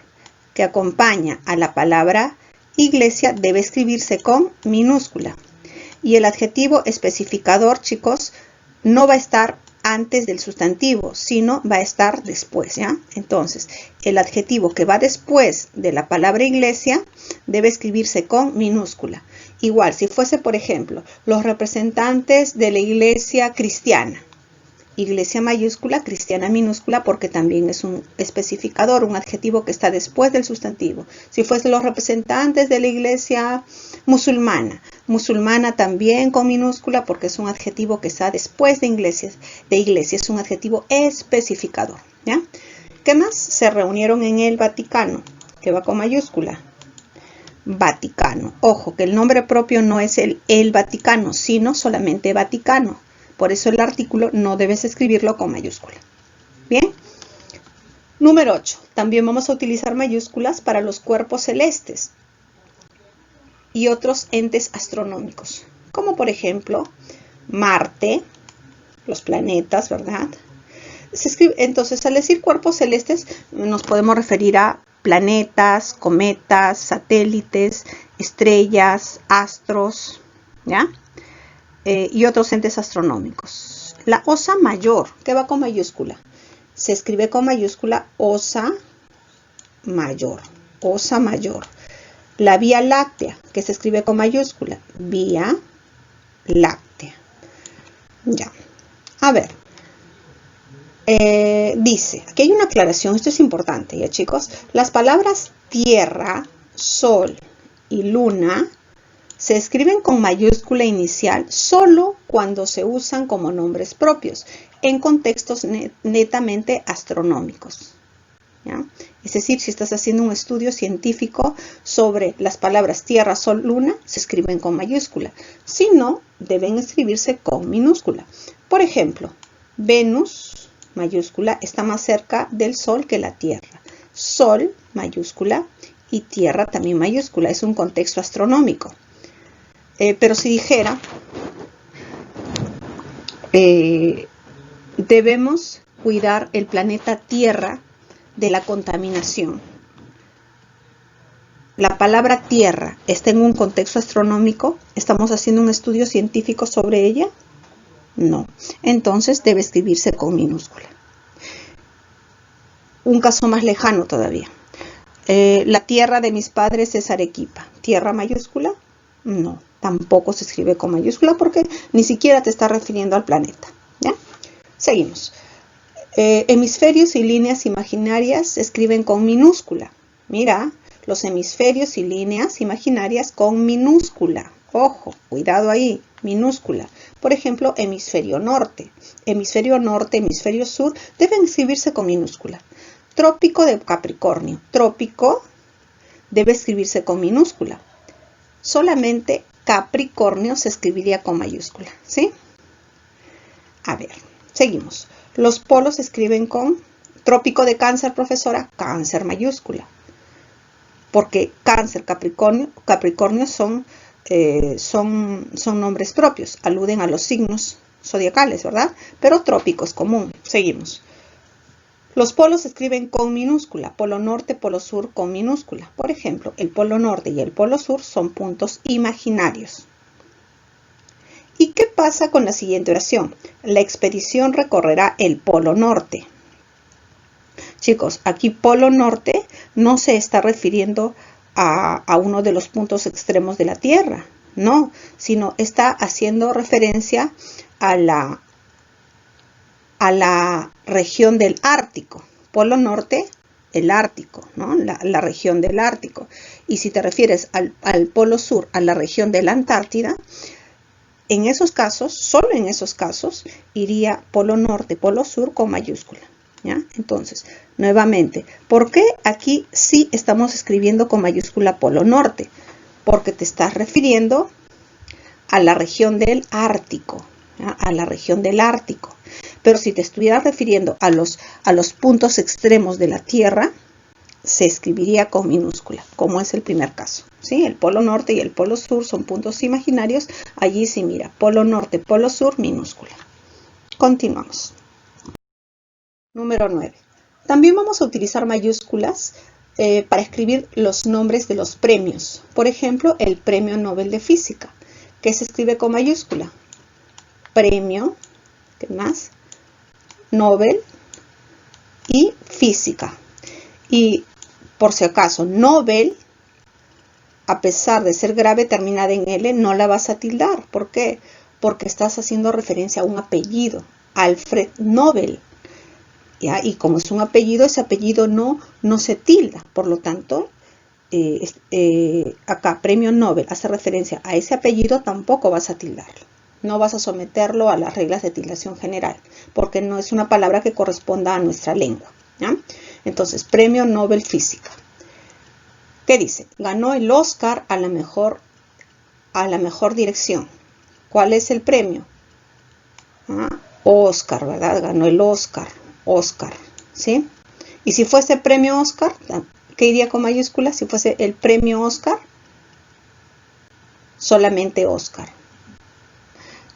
que acompaña a la palabra iglesia debe escribirse con minúscula. Y el adjetivo especificador, chicos, no va a estar antes del sustantivo, sino va a estar después, ¿ya? Entonces, el adjetivo que va después de la palabra iglesia debe escribirse con minúscula. Igual, si fuese, por ejemplo, los representantes de la iglesia cristiana, iglesia mayúscula, cristiana minúscula, porque también es un especificador, un adjetivo que está después del sustantivo. Si fuese los representantes de la iglesia musulmana, musulmana también con minúscula, porque es un adjetivo que está después de iglesia, es un adjetivo especificador, ¿ya? ¿Qué más? Se reunieron en el Vaticano, que va con mayúscula. Vaticano. Ojo, que el nombre propio no es el Vaticano, sino solamente Vaticano. Por eso el artículo no debes escribirlo con mayúscula. Bien. Número 8. También vamos a utilizar mayúsculas para los cuerpos celestes y otros entes astronómicos, como por ejemplo Marte, los planetas, ¿verdad? Se escribe, entonces, al decir cuerpos celestes, nos podemos referir a planetas, cometas, satélites, estrellas, astros, ¿ya? Y otros entes astronómicos. La Osa Mayor, que va con mayúscula, se escribe con mayúscula Osa Mayor, Osa Mayor. La Vía Láctea, que se escribe con mayúscula, Vía Láctea. Ya. A ver. Dice, aquí hay una aclaración, esto es importante, ya chicos. Las palabras tierra, sol y luna se escriben con mayúscula inicial solo cuando se usan como nombres propios, en contextos netamente astronómicos, ¿ya? Es decir, si estás haciendo un estudio científico sobre las palabras tierra, sol, luna, se escriben con mayúscula. Si no, deben escribirse con minúscula. Por ejemplo, Venus, mayúscula, está más cerca del sol que la tierra. Sol, mayúscula, y tierra también mayúscula. Es un contexto astronómico. Pero si dijera, debemos cuidar el planeta Tierra de la contaminación. La palabra tierra está en un contexto astronómico. ¿Estamos haciendo un estudio científico sobre ella? No. Entonces debe escribirse con minúscula. Un caso más lejano todavía. La tierra de mis padres es Arequipa. ¿Tierra mayúscula? No. Tampoco se escribe con mayúscula porque ni siquiera te está refiriendo al planeta, ¿ya? Seguimos. Hemisferios y líneas imaginarias se escriben con minúscula. Mira, los hemisferios y líneas imaginarias con minúscula. Ojo, cuidado ahí, minúscula. Por ejemplo, hemisferio norte, hemisferio sur deben escribirse con minúscula. Trópico de Capricornio. Trópico debe escribirse con minúscula. Solamente Capricornio se escribiría con mayúscula, ¿sí? A ver, seguimos. Los polos se escriben con trópico de Cáncer, profesora, Cáncer mayúscula. Porque Cáncer, Capricornio son nombres propios, aluden a los signos zodiacales, ¿verdad? Pero trópico es común. Seguimos. Los polos se escriben con minúscula, polo norte, polo sur con minúscula. Por ejemplo, el polo norte y el polo sur son puntos imaginarios. ¿Y qué pasa con la siguiente oración? La expedición recorrerá el polo norte. Chicos, aquí polo norte no se está refiriendo a uno de los puntos extremos de la Tierra, no, sino está haciendo referencia a la región del Ártico. Polo norte, el Ártico, ¿no? La región del Ártico. Y si te refieres al polo sur, a la región de la Antártida, en esos casos, solo en esos casos, iría polo norte, polo sur con mayúscula. ¿Ya? Entonces, nuevamente, ¿por qué aquí sí estamos escribiendo con mayúscula polo norte? Porque te estás refiriendo a la región del Ártico, ¿ya? A la región del Ártico. Pero si te estuvieras refiriendo a los puntos extremos de la Tierra, se escribiría con minúscula, como es el primer caso. ¿Sí? El polo norte y el polo sur son puntos imaginarios. Allí sí, mira, polo norte, polo sur, minúscula. Continuamos. Número 9. También vamos a utilizar mayúsculas para escribir los nombres de los premios. Por ejemplo, el Premio Nobel de Física, que se escribe con mayúscula. Premio, ¿qué más? Nobel y Física. Y por si acaso, Nobel, a pesar de ser grave terminada en L, no la vas a tildar. ¿Por qué? Porque estás haciendo referencia a un apellido, Alfred Nobel. ¿Ya? Y como es un apellido, ese apellido no se tilda. Por lo tanto, acá Premio Nobel hace referencia a ese apellido, tampoco vas a tildarlo. No vas a someterlo a las reglas de tildación general, porque no es una palabra que corresponda a nuestra lengua. ¿Ya? Entonces, Premio Nobel Física. ¿Qué dice? Ganó el Oscar a la mejor dirección. ¿Cuál es el premio? Oscar, ¿verdad? Ganó el Oscar. Oscar, ¿sí? Y si fuese premio Oscar, ¿qué iría con mayúsculas? Si fuese el premio Oscar, solamente Oscar.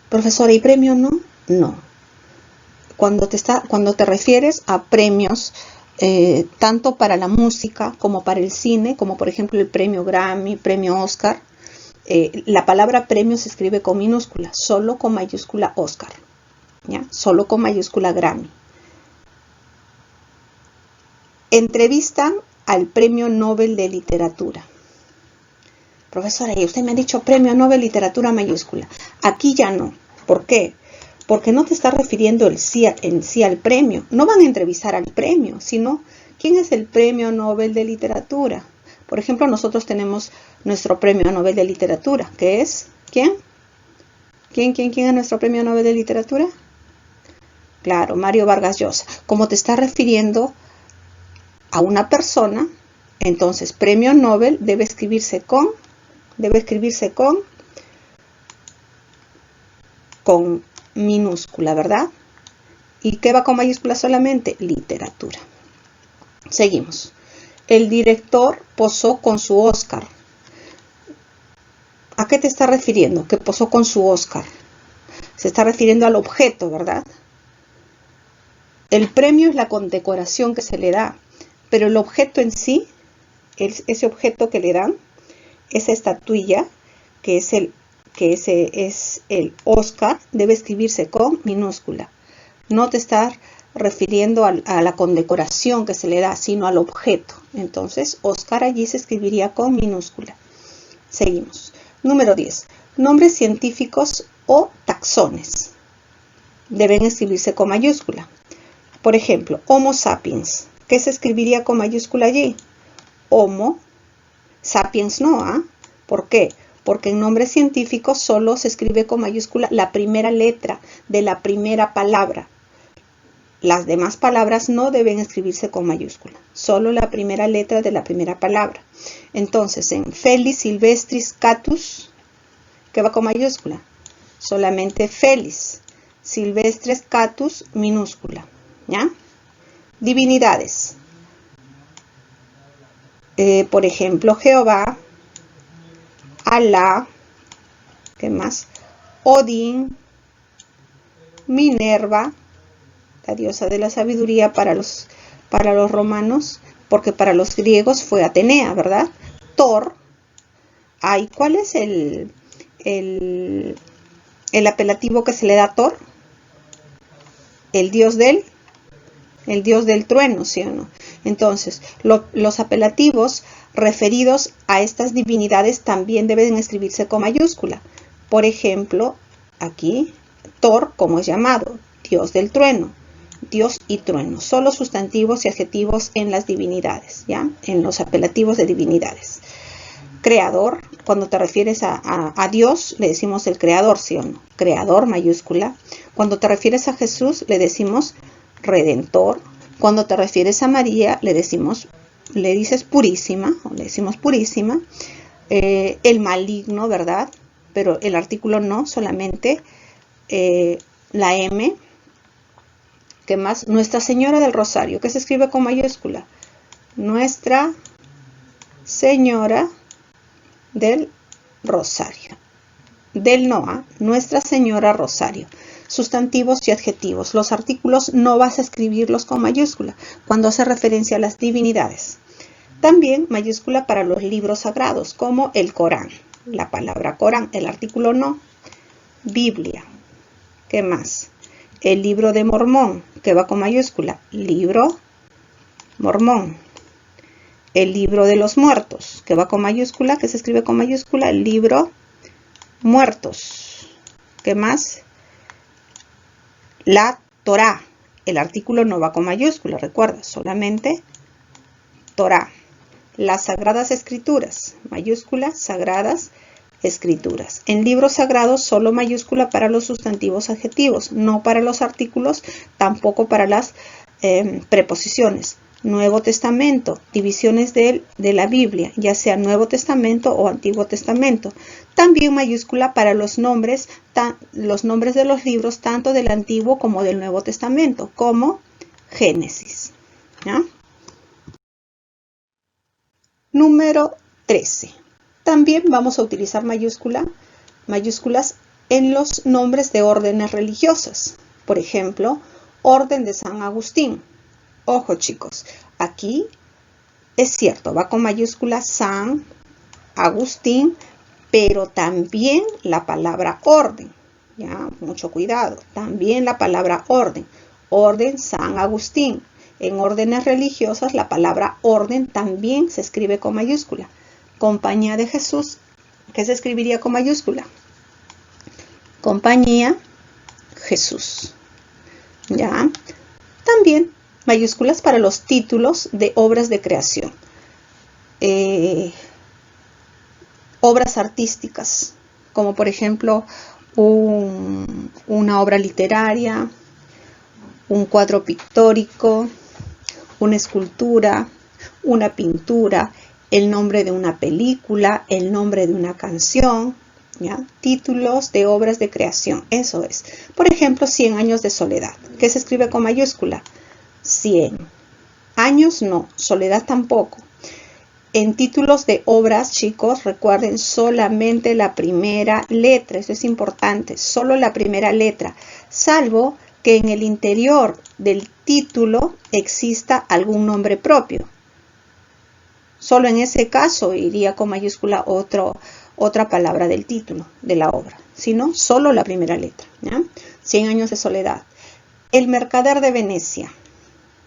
Profesora, ¿y premio no? No. Cuando te refieres a premios, tanto para la música como para el cine, como por ejemplo el premio Grammy, premio Oscar, la palabra premio se escribe con minúscula, solo con mayúscula Oscar, ¿ya? Solo con mayúscula Grammy. Entrevistan al Premio Nobel de Literatura. Profesora, y usted me ha dicho Premio Nobel Literatura mayúscula. Aquí ya no. ¿Por qué? Porque no te está refiriendo en sí al premio. No van a entrevistar al premio, sino ¿quién es el Premio Nobel de Literatura? Por ejemplo, nosotros tenemos nuestro Premio Nobel de Literatura, que es ¿quién? ¿Quién es nuestro Premio Nobel de Literatura? Claro, Mario Vargas Llosa. Como te está refiriendo a una persona, entonces Premio Nobel debe escribirse con minúscula, ¿verdad? ¿Y qué va con mayúscula solamente? Literatura. Seguimos. El director posó con su Oscar. ¿A qué te está refiriendo? Que posó con su Oscar. Se está refiriendo al objeto, ¿verdad? El premio es la condecoración que se le da, pero el objeto en sí, ese objeto que le dan, esa estatuilla, que ese es el Oscar, debe escribirse con minúscula. No te estás refiriendo a la condecoración que se le da, sino al objeto. Entonces, Oscar allí se escribiría con minúscula. Seguimos. Número 10. Nombres científicos o taxones deben escribirse con mayúscula. Por ejemplo, Homo sapiens. ¿Qué se escribiría con mayúscula allí? Homo sapiens no, ¿ah? ¿Por qué? Porque en nombres científicos solo se escribe con mayúscula la primera letra de la primera palabra. Las demás palabras no deben escribirse con mayúscula, solo la primera letra de la primera palabra. Entonces, en Felis silvestris catus, ¿qué va con mayúscula? Solamente Felis silvestris catus minúscula, ¿ya? Divinidades. Por ejemplo, Jehová, Alá, ¿qué más? Odín, Minerva, la diosa de la sabiduría para los romanos, porque para los griegos fue Atenea, ¿verdad? Thor. Ay, ¿cuál es el apelativo que se le da a Thor? El dios del trueno, ¿sí o no? Entonces, los apelativos referidos a estas divinidades también deben escribirse con mayúscula. Por ejemplo, aquí, Thor, como es llamado, dios del trueno, dios y trueno, solo sustantivos y adjetivos en las divinidades, ¿ya? En los apelativos de divinidades. Creador, cuando te refieres a Dios, le decimos el creador, ¿sí o no? Creador, mayúscula. Cuando te refieres a Jesús, le decimos Redentor. Cuando te refieres a María, le dices purísima, o le decimos purísima. El maligno, ¿verdad? Pero el artículo no, solamente la M. ¿Qué más? Nuestra Señora del Rosario, que se escribe con mayúscula. Nuestra Señora del Rosario. Del Noa, Nuestra Señora Rosario. Sustantivos y adjetivos. Los artículos no vas a escribirlos con mayúscula cuando hace referencia a las divinidades. También mayúscula para los libros sagrados, como el Corán. La palabra Corán, el artículo no. Biblia. ¿Qué más? El libro de Mormón, que va con mayúscula. Libro Mormón. El libro de los muertos, que va con mayúscula, que se escribe con mayúscula. El libro Muertos. ¿Qué más? La Torá. El artículo no va con mayúscula, recuerda, solamente Torá. Las Sagradas Escrituras, mayúscula, Sagradas Escrituras. En libros sagrados, solo mayúscula para los sustantivos adjetivos, no para los artículos, tampoco para las preposiciones. Nuevo Testamento, divisiones de la Biblia, ya sea Nuevo Testamento o Antiguo Testamento. También mayúscula para los nombres de los libros, tanto del Antiguo como del Nuevo Testamento, como Génesis. ¿Ya? Número 13. También vamos a utilizar mayúsculas en los nombres de órdenes religiosas. Por ejemplo, Orden de San Agustín. Ojo, chicos, aquí es cierto, va con mayúscula San Agustín, pero también la palabra orden. Ya, mucho cuidado. También la palabra orden. Orden San Agustín. En órdenes religiosas, la palabra orden también se escribe con mayúscula. Compañía de Jesús, ¿qué se escribiría con mayúscula? Compañía Jesús. ¿Ya? También mayúsculas para los títulos de obras de creación. Obras artísticas, como por ejemplo una obra literaria, un cuadro pictórico, una escultura, una pintura, el nombre de una película, el nombre de una canción, ¿ya? Títulos de obras de creación, eso es. Por ejemplo, 100 años de soledad, que se escribe con mayúscula. 100. Años no, soledad tampoco. En títulos de obras, chicos, recuerden solamente la primera letra, eso es importante, solo la primera letra, salvo que en el interior del título exista algún nombre propio. Solo en ese caso iría con mayúscula otra palabra del título de la obra, si no, solo la primera letra. ¿Ya? 100 años de soledad. El mercader de Venecia,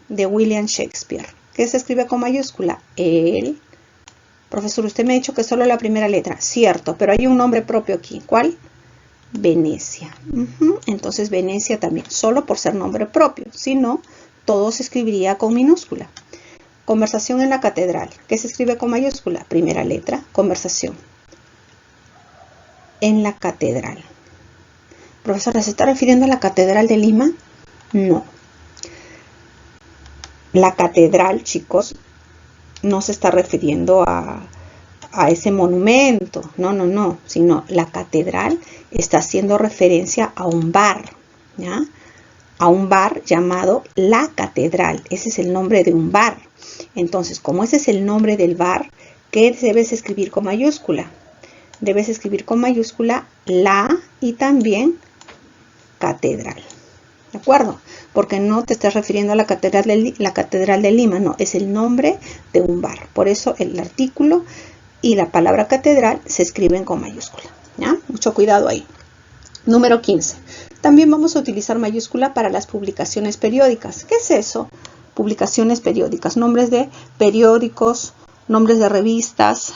de William Shakespeare, que se escribe con mayúscula. Profesor, usted me ha dicho que solo la primera letra. Cierto, pero hay un nombre propio aquí. ¿Cuál? Venecia. Entonces Venecia también, solo por ser nombre propio. Si no, todo se escribiría con minúscula. Conversación en la catedral, que se escribe con mayúscula. Primera letra, conversación. En la catedral. Profesora, ¿se está refiriendo a la catedral de Lima? No. La catedral, chicos, no se está refiriendo a ese monumento, no, sino la catedral está haciendo referencia a un bar, ¿ya? a un bar llamado La Catedral. Ese es el nombre de un bar. Entonces, como ese es el nombre del bar, ¿qué debes escribir con mayúscula? Debes escribir con mayúscula la y también catedral. ¿De acuerdo? Porque no te estás refiriendo a la catedral de Lima, no, es el nombre de un bar. Por eso el artículo y la palabra catedral se escriben con mayúscula. ¿Ya? Mucho cuidado ahí. Número 15. También vamos a utilizar mayúscula para las publicaciones periódicas. ¿Qué es eso? Publicaciones periódicas, nombres de periódicos, nombres de revistas,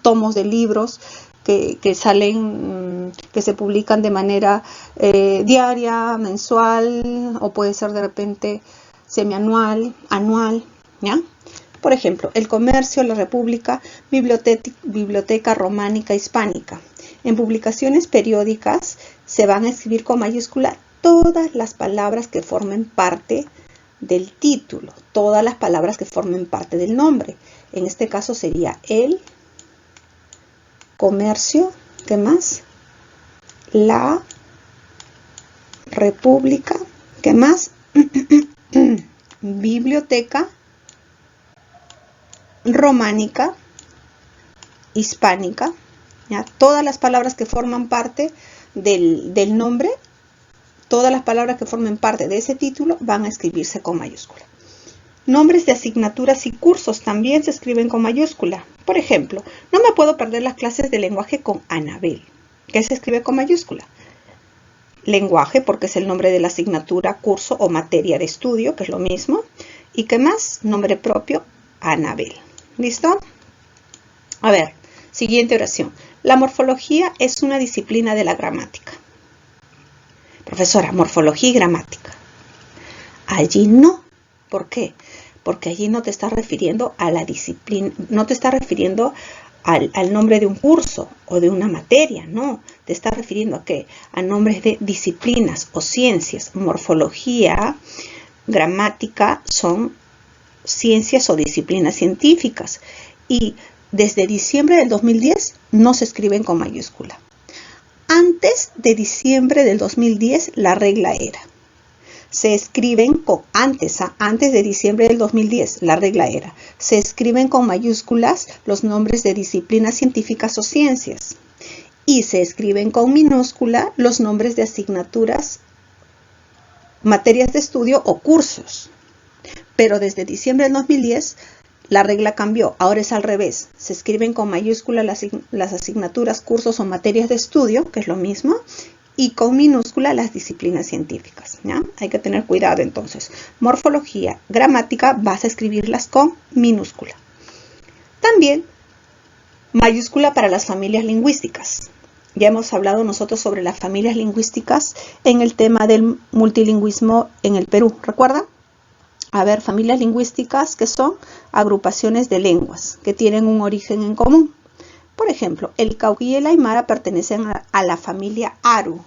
tomos de libros que salen, que se publican de manera diaria, mensual, o puede ser de repente semianual, anual, ¿ya? Por ejemplo, El Comercio, La República, Biblioteca Románica Hispánica. En publicaciones periódicas se van a escribir con mayúscula todas las palabras que formen parte del título, todas las palabras que formen parte del nombre. En este caso sería El Comercio, ¿qué más? La República, ¿qué más? Biblioteca Románica Hispánica, ¿ya? Todas las palabras que forman parte del nombre, todas las palabras que formen parte de ese título van a escribirse con mayúscula. Nombres de asignaturas y cursos también se escriben con mayúscula. Por ejemplo, no me puedo perder las clases de lenguaje con Anabel, que se escribe con mayúscula. Lenguaje, porque es el nombre de la asignatura, curso o materia de estudio, que es lo mismo. ¿Y qué más? Nombre propio, Anabel. ¿Listo? A ver, siguiente oración. La morfología es una disciplina de la gramática. Profesora, morfología y gramática. Allí no. ¿Por qué? Porque allí no te estás refiriendo a la disciplina, no te estás refiriendo al nombre de un curso o de una materia, no. Te estás refiriendo a qué? A nombres de disciplinas o ciencias. Morfología, gramática son ciencias o disciplinas científicas. Y desde diciembre del 2010 no se escriben con mayúscula. Antes de diciembre del 2010 la regla era. Se escriben con, antes de diciembre del 2010, la regla era, se escriben con mayúsculas los nombres de disciplinas científicas o ciencias y se escriben con minúscula los nombres de asignaturas, materias de estudio o cursos. Pero desde diciembre del 2010 la regla cambió, ahora es al revés, se escriben con mayúscula las asignaturas, cursos o materias de estudio, que es lo mismo, y con minúscula las disciplinas científicas, ¿ya? Hay que tener cuidado entonces. Morfología, gramática, vas a escribirlas con minúscula. También mayúscula para las familias lingüísticas. Ya hemos hablado nosotros sobre las familias lingüísticas en el tema del multilingüismo en el Perú, ¿recuerdan? A ver, familias lingüísticas que son agrupaciones de lenguas que tienen un origen en común. Por ejemplo, el Cauqui y el Aymara pertenecen a la familia Aru.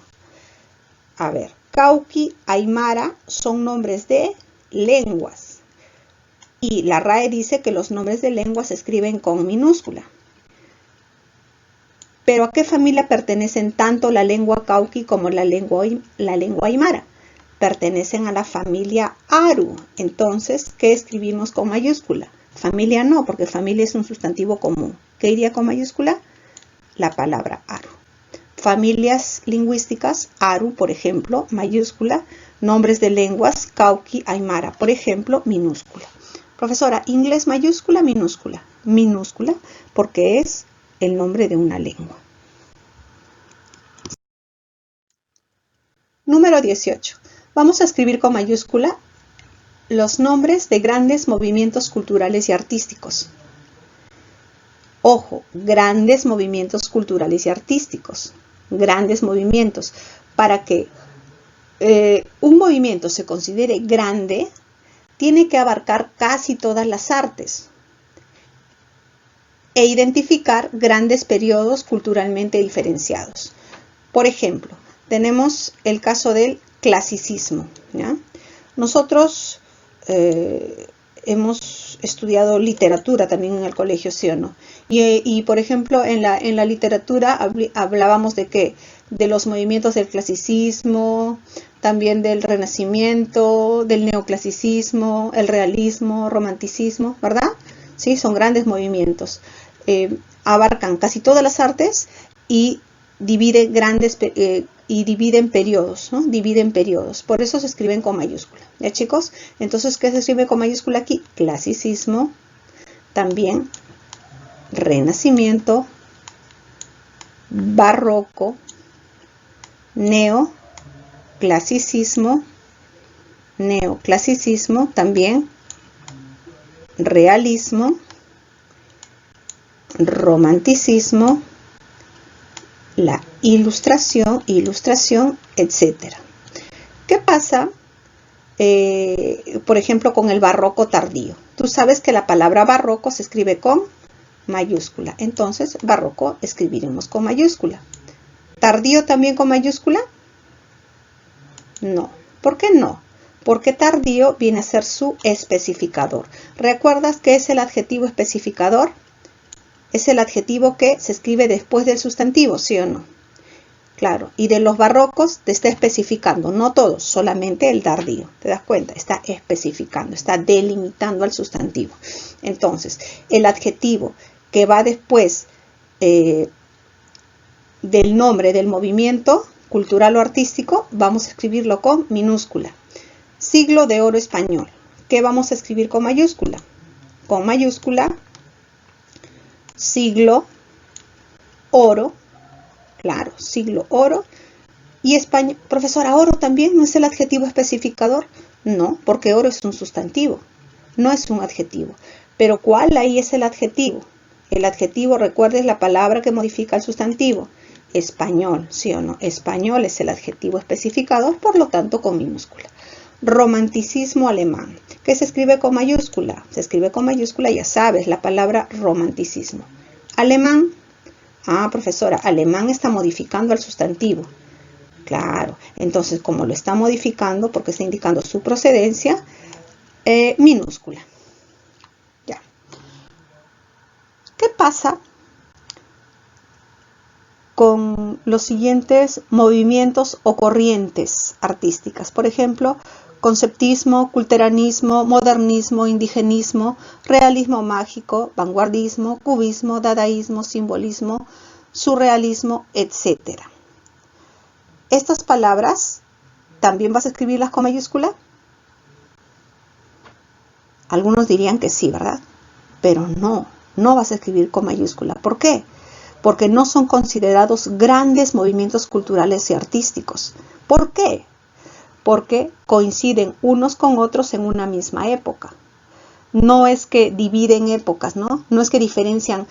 A ver, Cauqui, Aymara son nombres de lenguas. Y la RAE dice que los nombres de lenguas se escriben con minúscula. Pero ¿a qué familia pertenecen tanto la lengua Cauqui como la lengua Aymara? Pertenecen a la familia Aru. Entonces, ¿qué escribimos con mayúscula? Familia no, porque familia es un sustantivo común. ¿Qué iría con mayúscula? La palabra Aru. Familias lingüísticas, Aru, por ejemplo, mayúscula. Nombres de lenguas, Cauqui, Aymara, por ejemplo, minúscula. Profesora, inglés mayúscula, minúscula. Minúscula, porque es el nombre de una lengua. Número 18. Vamos a escribir con mayúscula los nombres de grandes movimientos culturales y artísticos. Ojo, grandes movimientos culturales y artísticos. Grandes movimientos. Para que un movimiento se considere grande, tiene que abarcar casi todas las artes e identificar grandes periodos culturalmente diferenciados. Por ejemplo, tenemos el caso del clasicismo, ¿ya? Nosotros hemos estudiado literatura también en el colegio, ¿sí o no? Y por ejemplo, en la literatura hablábamos de qué, de los movimientos del clasicismo, también del renacimiento, del neoclasicismo, el realismo, romanticismo, ¿verdad? Sí, son grandes movimientos. Abarcan casi todas las artes y dividen periodos, ¿no? Dividen periodos. Por eso se escriben con mayúscula. ¿Ya, chicos? Entonces, ¿qué se escribe con mayúscula aquí? Clasicismo, también renacimiento, barroco, neoclasicismo, también realismo, romanticismo, la ilustración, etc. ¿Qué pasa, por ejemplo, con el barroco tardío? Tú sabes que la palabra barroco se escribe con mayúscula. Entonces, barroco escribiremos con mayúscula. ¿Tardío también con mayúscula? No. ¿Por qué no? Porque tardío viene a ser su especificador. ¿Recuerdas qué es el adjetivo especificador? Es el adjetivo que se escribe después del sustantivo, ¿sí o no? Claro, y de los barrocos te está especificando, no todos, solamente el tardío. ¿Te das cuenta? Está especificando, está delimitando al sustantivo. Entonces, el adjetivo que va después del nombre del movimiento cultural o artístico, vamos a escribirlo con minúscula. Siglo de oro español. ¿Qué vamos a escribir con mayúscula? Con mayúscula, siglo, oro, claro, siglo, oro, y España. Profesora, ¿oro también no es el adjetivo especificador? No, porque oro es un sustantivo, no es un adjetivo. Pero ¿cuál ahí es el adjetivo? El adjetivo, recuerda, es la palabra que modifica el sustantivo. Español, ¿sí o no? Español es el adjetivo especificador, por lo tanto con minúscula. Romanticismo alemán, que se escribe con mayúscula. Se escribe con mayúscula, ya sabes, la palabra romanticismo. Alemán, profesora, alemán está modificando al sustantivo. Claro, entonces como lo está modificando, porque está indicando su procedencia, minúscula. Ya. ¿Qué pasa con los siguientes movimientos o corrientes artísticas? Por ejemplo, conceptismo, culteranismo, modernismo, indigenismo, realismo mágico, vanguardismo, cubismo, dadaísmo, simbolismo, surrealismo, etc. Estas palabras, ¿también vas a escribirlas con mayúscula? Algunos dirían que sí, ¿verdad? Pero no vas a escribir con mayúscula. ¿Por qué? Porque no son considerados grandes movimientos culturales y artísticos. ¿Por qué? Porque coinciden unos con otros en una misma época. No es que dividen épocas, ¿no? No es que diferencian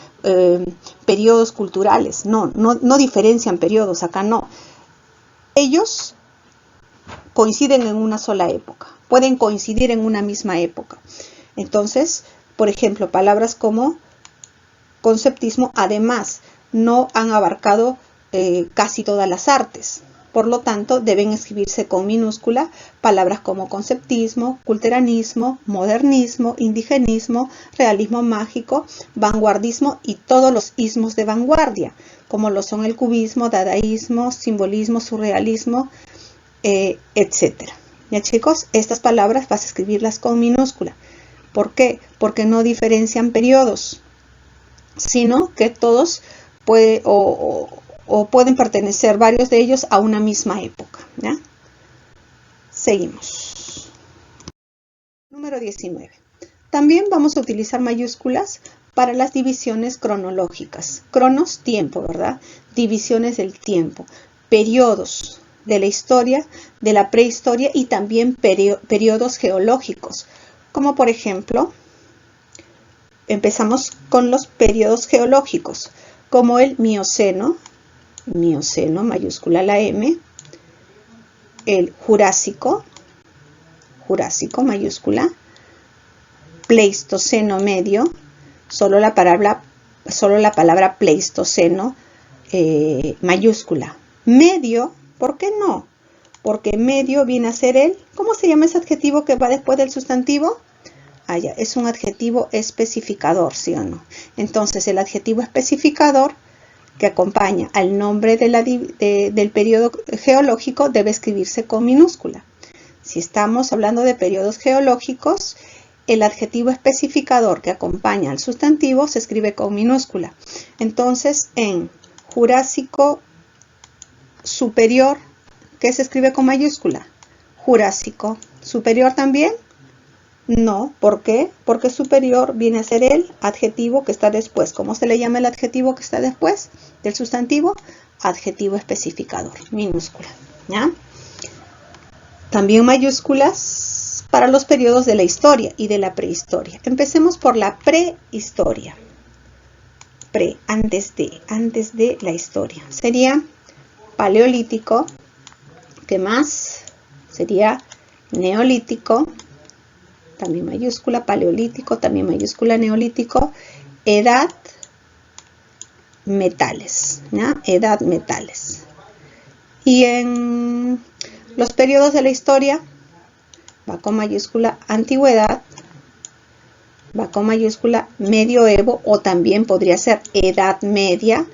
periodos culturales, no diferencian periodos, acá no. Ellos coinciden en una sola época, pueden coincidir en una misma época. Entonces, por ejemplo, palabras como conceptismo, además, no han abarcado casi todas las artes. Por lo tanto, deben escribirse con minúscula palabras como conceptismo, culteranismo, modernismo, indigenismo, realismo mágico, vanguardismo y todos los ismos de vanguardia, como lo son el cubismo, dadaísmo, simbolismo, surrealismo, etc. ¿Ya, chicos? Estas palabras vas a escribirlas con minúscula. ¿Por qué? Porque no diferencian periodos, sino que todos pueden pertenecer, varios de ellos, a una misma época. ¿Ya? Seguimos. Número 19. También vamos a utilizar mayúsculas para las divisiones cronológicas. Cronos, tiempo, ¿verdad? Divisiones del tiempo. Periodos de la historia, de la prehistoria y también periodos geológicos. Como por ejemplo, empezamos con los periodos geológicos, como el Mioceno, mayúscula la M, el Jurásico, mayúscula, Pleistoceno medio, solo la palabra Pleistoceno, mayúscula. Medio, ¿por qué no? Porque medio viene a ser ¿cómo se llama ese adjetivo que va después del sustantivo? Ya, es un adjetivo especificador, ¿sí o no? Entonces, el adjetivo especificador que acompaña al nombre del periodo geológico debe escribirse con minúscula. Si estamos hablando de periodos geológicos, el adjetivo especificador que acompaña al sustantivo se escribe con minúscula. Entonces, en Jurásico superior, ¿qué se escribe con mayúscula? Jurásico superior también. No, ¿por qué? Porque superior viene a ser el adjetivo que está después. ¿Cómo se le llama el adjetivo que está después del sustantivo? Adjetivo especificador, minúscula, ¿ya? También mayúsculas para los periodos de la historia y de la prehistoria. Empecemos por la prehistoria. Antes de la historia. Sería paleolítico. ¿Qué más? Sería neolítico. También mayúscula, paleolítico, también mayúscula, neolítico, edad, metales, ¿ya? Edad, metales. Y en los periodos de la historia, va con mayúscula, antigüedad, va con mayúscula, medioevo, o también podría ser edad media,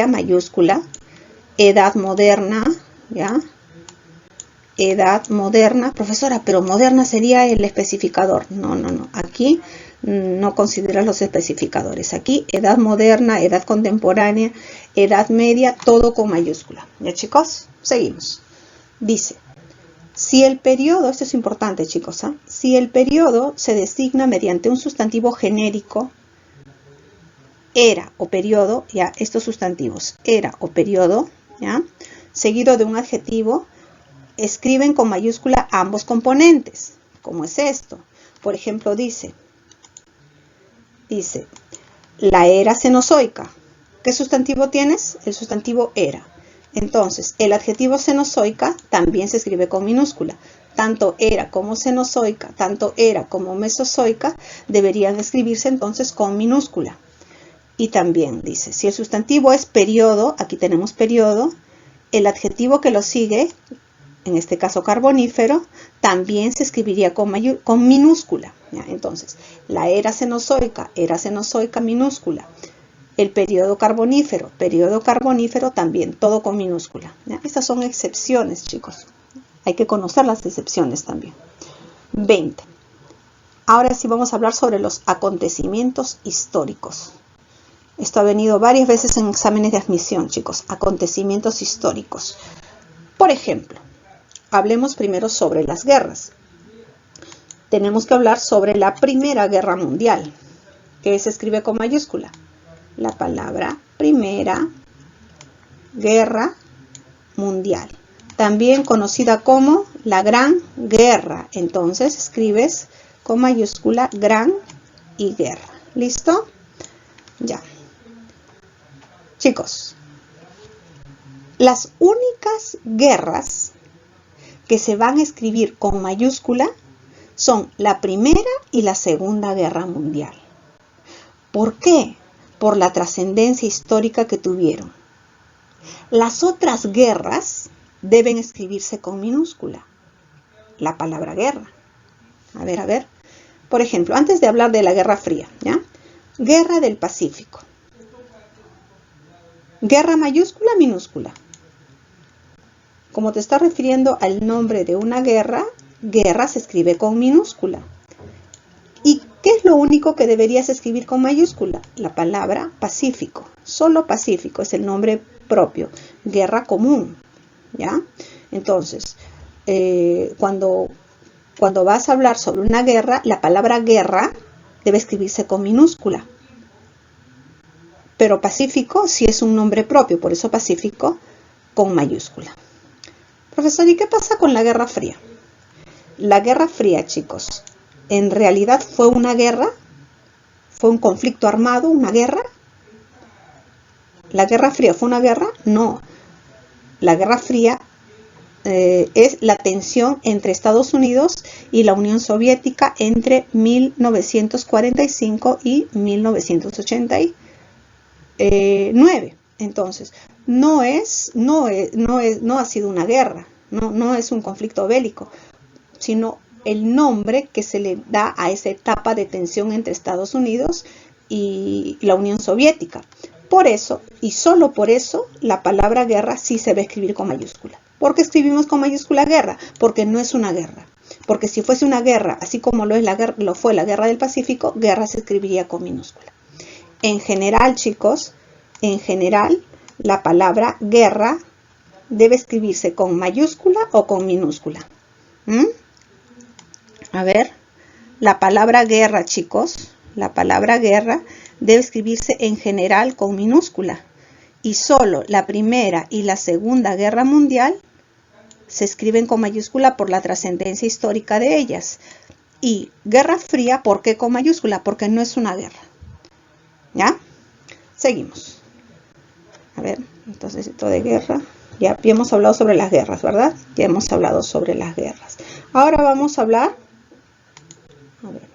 mayúscula, edad moderna, ¿ya? Edad moderna, profesora, pero moderna sería el especificador. No. Aquí no considera los especificadores. Aquí edad moderna, edad contemporánea, edad media, todo con mayúscula. ¿Ya, chicos? Seguimos. Dice, si el periodo, esto es importante, chicos, ¿eh? Si el periodo se designa mediante un sustantivo genérico, era o periodo, ya, estos sustantivos, era o periodo, ya, seguido de un adjetivo, escriben con mayúscula ambos componentes. ¿Cómo es esto? Por ejemplo, dice, la era cenozoica. ¿Qué sustantivo tienes? El sustantivo era. Entonces, el adjetivo cenozoica también se escribe con minúscula. Tanto era como cenozoica, tanto era como mesozoica, deberían escribirse entonces con minúscula. Y también dice, si el sustantivo es periodo, aquí tenemos periodo, el adjetivo que lo sigue, en este caso carbonífero, también se escribiría con minúscula. ¿Ya? Entonces, la era cenozoica, minúscula. El periodo carbonífero también, todo con minúscula. ¿Ya? Estas son excepciones, chicos. Hay que conocer las excepciones también. 20. Ahora sí vamos a hablar sobre los acontecimientos históricos. Esto ha venido varias veces en exámenes de admisión, chicos. Acontecimientos históricos. Por ejemplo, hablemos primero sobre las guerras. Tenemos que hablar sobre la Primera Guerra Mundial, que se escribe con mayúscula. La palabra Primera Guerra Mundial, también conocida como la Gran Guerra. Entonces escribes con mayúscula Gran y Guerra. ¿Listo? Ya. Chicos, las únicas guerras que se van a escribir con mayúscula son la Primera y la Segunda Guerra Mundial. ¿Por qué? Por la trascendencia histórica que tuvieron. Las otras guerras deben escribirse con minúscula. La palabra guerra. A ver. Por ejemplo, antes de hablar de la Guerra Fría, ¿ya? Guerra del Pacífico. Guerra mayúscula, minúscula. Como te está refiriendo al nombre de una guerra, guerra se escribe con minúscula. ¿Y qué es lo único que deberías escribir con mayúscula? La palabra Pacífico. Solo Pacífico es el nombre propio. Guerra común. ¿Ya? Entonces, cuando vas a hablar sobre una guerra, la palabra guerra debe escribirse con minúscula. Pero Pacífico sí es un nombre propio, por eso Pacífico con mayúscula. Profesor, ¿y qué pasa con la Guerra Fría? La Guerra Fría, chicos, ¿en realidad fue una guerra? ¿Fue un conflicto armado, una guerra? ¿La Guerra Fría fue una guerra? No. La Guerra Fría es la tensión entre Estados Unidos y la Unión Soviética entre 1945 y 1989. Entonces, no ha sido una guerra, no es un conflicto bélico, sino el nombre que se le da a esa etapa de tensión entre Estados Unidos y la Unión Soviética. Por eso, y solo por eso, la palabra guerra sí se va a escribir con mayúscula. ¿Por qué escribimos con mayúscula guerra? Porque no es una guerra. Porque si fuese una guerra, así como lo fue la guerra del Pacífico, guerra se escribiría con minúscula. En general, chicos, en general, la palabra guerra debe escribirse con mayúscula o con minúscula. A ver, la palabra guerra, chicos, la palabra guerra debe escribirse en general con minúscula. Y solo la Primera y la Segunda Guerra Mundial se escriben con mayúscula por la trascendencia histórica de ellas. Y Guerra Fría, ¿por qué con mayúscula? Porque no es una guerra. ¿Ya? Seguimos. A ver, entonces esto de guerra. Ya hemos hablado sobre las guerras, ¿verdad? Ya hemos hablado sobre las guerras. Ahora vamos a hablar. A ver.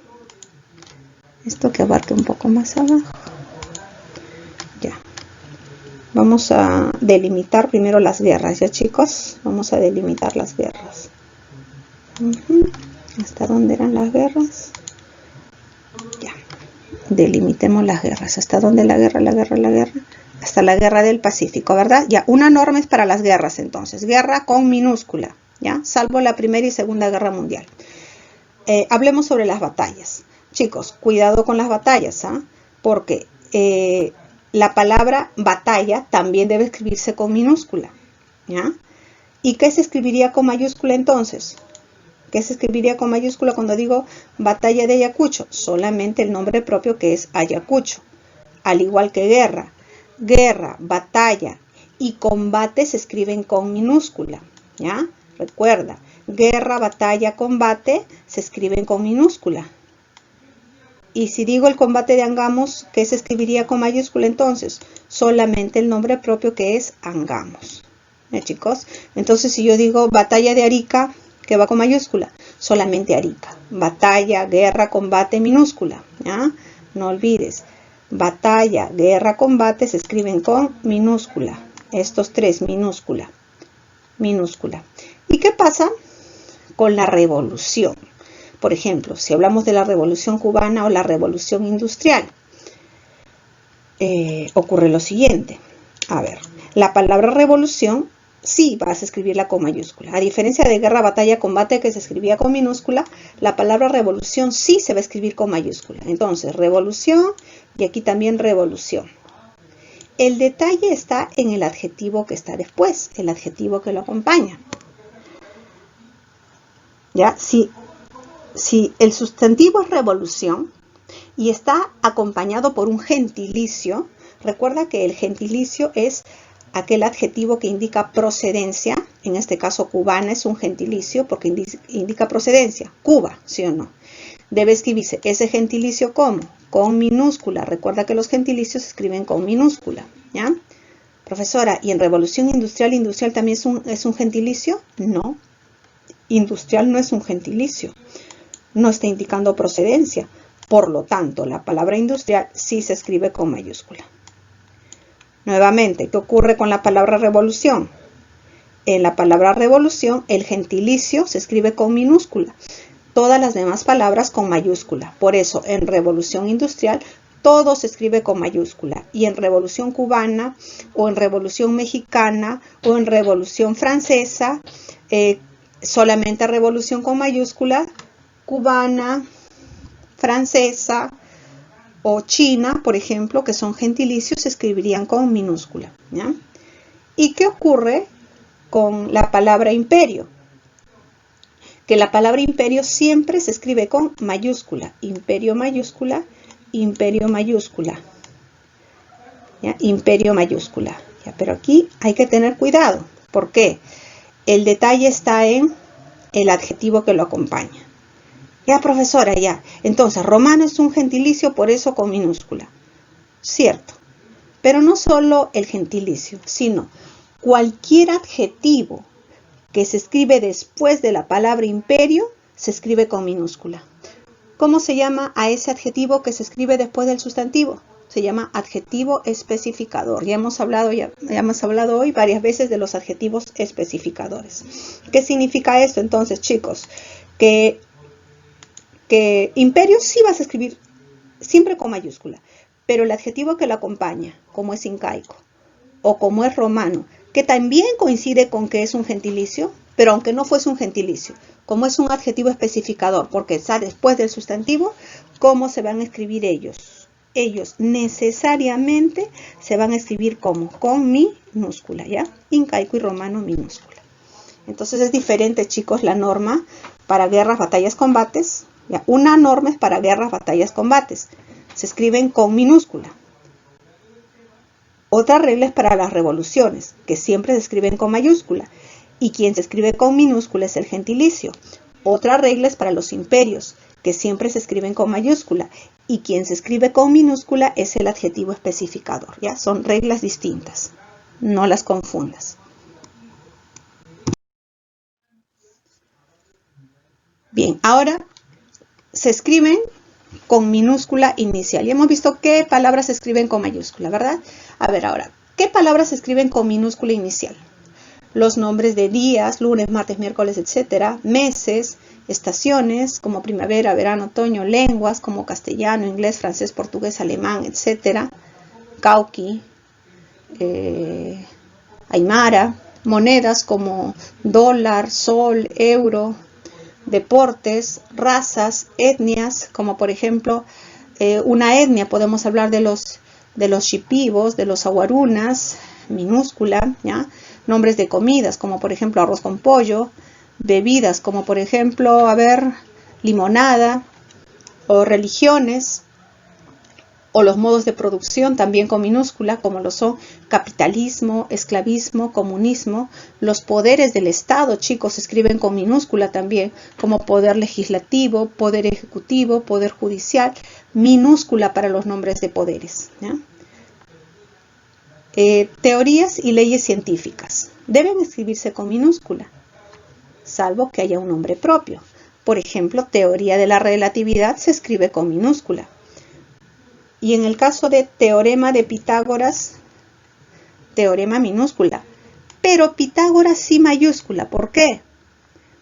Esto que abarque un poco más abajo. Ya. Vamos a delimitar primero las guerras, ¿ya, chicos? Vamos a delimitar las guerras. ¿Hasta dónde eran las guerras? Ya. Delimitemos las guerras. ¿Hasta dónde la guerra? Hasta la guerra del Pacífico, ¿verdad? Ya, una norma es para las guerras, entonces. Guerra con minúscula, ¿ya? Salvo la Primera y Segunda Guerra Mundial. Hablemos sobre las batallas. Chicos, cuidado con las batallas, ¿ah? Porque la palabra batalla también debe escribirse con minúscula, ¿ya? ¿Y qué se escribiría con mayúscula entonces? ¿Qué se escribiría con mayúscula cuando digo batalla de Ayacucho? Solamente el nombre propio, que es Ayacucho. Al igual que guerra. Guerra, batalla y combate se escriben con minúscula, ¿ya? Recuerda, guerra, batalla, combate se escriben con minúscula. Y si digo el combate de Angamos, ¿qué se escribiría con mayúscula entonces? Solamente el nombre propio, que es Angamos. Chicos? Entonces, si yo digo batalla de Arica, ¿qué va con mayúscula? Solamente Arica. Batalla, guerra, combate, minúscula, ¿ya? No olvides. Batalla, guerra, combate se escriben con minúscula. Estos tres, minúscula. Minúscula. ¿Y qué pasa con la revolución? Por ejemplo, si hablamos de la revolución cubana o la revolución industrial, ocurre lo siguiente. A ver, la palabra revolución sí vas a escribirla con mayúscula. A diferencia de guerra, batalla, combate, que se escribía con minúscula, la palabra revolución sí se va a escribir con mayúscula. Entonces, revolución y aquí también revolución. El detalle está en el adjetivo que está después, el adjetivo que lo acompaña. ¿Ya? Si el sustantivo es revolución y está acompañado por un gentilicio, recuerda que el gentilicio es aquel adjetivo que indica procedencia. En este caso, cubana es un gentilicio porque indica procedencia. Cuba, ¿sí o no? Debe escribirse ese gentilicio ¿cómo? Con minúscula. Recuerda que los gentilicios se escriben con minúscula, ¿ya? Profesora, ¿y en revolución industrial, industrial también es un gentilicio? No. Industrial no es un gentilicio. No está indicando procedencia. Por lo tanto, la palabra industrial sí se escribe con mayúscula. Nuevamente, ¿qué ocurre con la palabra revolución? En la palabra revolución, el gentilicio se escribe con minúscula. Todas las demás palabras con mayúscula. Por eso, en revolución industrial, todo se escribe con mayúscula. Y en revolución cubana, o en revolución mexicana, o en revolución francesa, solamente revolución con mayúscula. Cubana, francesa o china, por ejemplo, que son gentilicios, se escribirían con minúscula, ¿ya? ¿Y qué ocurre con la palabra imperio? Que la palabra imperio siempre se escribe con mayúscula. Imperio mayúscula, imperio mayúscula. ¿Ya? Imperio mayúscula. ¿Ya? Pero aquí hay que tener cuidado. ¿Por qué? El detalle está en el adjetivo que lo acompaña. Ya, profesora, ya. Entonces, romano es un gentilicio, por eso con minúscula. Cierto. Pero no solo el gentilicio, sino cualquier adjetivo que se escribe después de la palabra imperio, se escribe con minúscula. ¿Cómo se llama a ese adjetivo que se escribe después del sustantivo? Se llama adjetivo especificador. Ya hemos hablado hoy varias veces de los adjetivos especificadores. ¿Qué significa esto entonces, chicos? Que que imperio sí vas a escribir siempre con mayúscula, pero el adjetivo que lo acompaña, como es incaico o como es romano, que también coincide con que es un gentilicio, pero aunque no fuese un gentilicio, como es un adjetivo especificador, porque está después del sustantivo, ¿cómo se van a escribir ellos? Ellos necesariamente se van a escribir como con minúscula, ¿ya? Incaico y romano minúscula. Entonces es diferente, chicos, la norma para guerras, batallas, combates. ¿Ya? Una norma es para guerras, batallas, combates. Se escriben con minúscula. Otra regla es para las revoluciones, que siempre se escriben con mayúscula. Y quien se escribe con minúscula es el gentilicio. Otra regla es para los imperios, que siempre se escriben con mayúscula. Y quien se escribe con minúscula es el adjetivo especificador. ¿Ya? Son reglas distintas. No las confundas. Bien, ahora se escriben con minúscula inicial. Y hemos visto qué palabras se escriben con mayúscula, ¿verdad? A ver ahora, ¿qué palabras se escriben con minúscula inicial? Los nombres de días, lunes, martes, miércoles, etcétera, meses, estaciones como primavera, verano, otoño, lenguas como castellano, inglés, francés, portugués, alemán, etcétera, cauqui, aymara, monedas como dólar, sol, euro, deportes, razas, etnias, como por ejemplo una etnia, podemos hablar de los shipibos, de los aguarunas, minúscula, ¿ya? Nombres de comidas, como por ejemplo arroz con pollo, bebidas, como por ejemplo, a ver, limonada, o religiones, o los modos de producción también con minúscula, como lo son capitalismo, esclavismo, comunismo. Los poderes del Estado, chicos, se escriben con minúscula también, como poder legislativo, poder ejecutivo, poder judicial, minúscula para los nombres de poderes, ¿ya? Teorías y leyes científicas deben escribirse con minúscula, salvo que haya un nombre propio. Por ejemplo, teoría de la relatividad se escribe con minúscula. Y en el caso de teorema de Pitágoras, teorema minúscula. Pero Pitágoras sí mayúscula. ¿Por qué?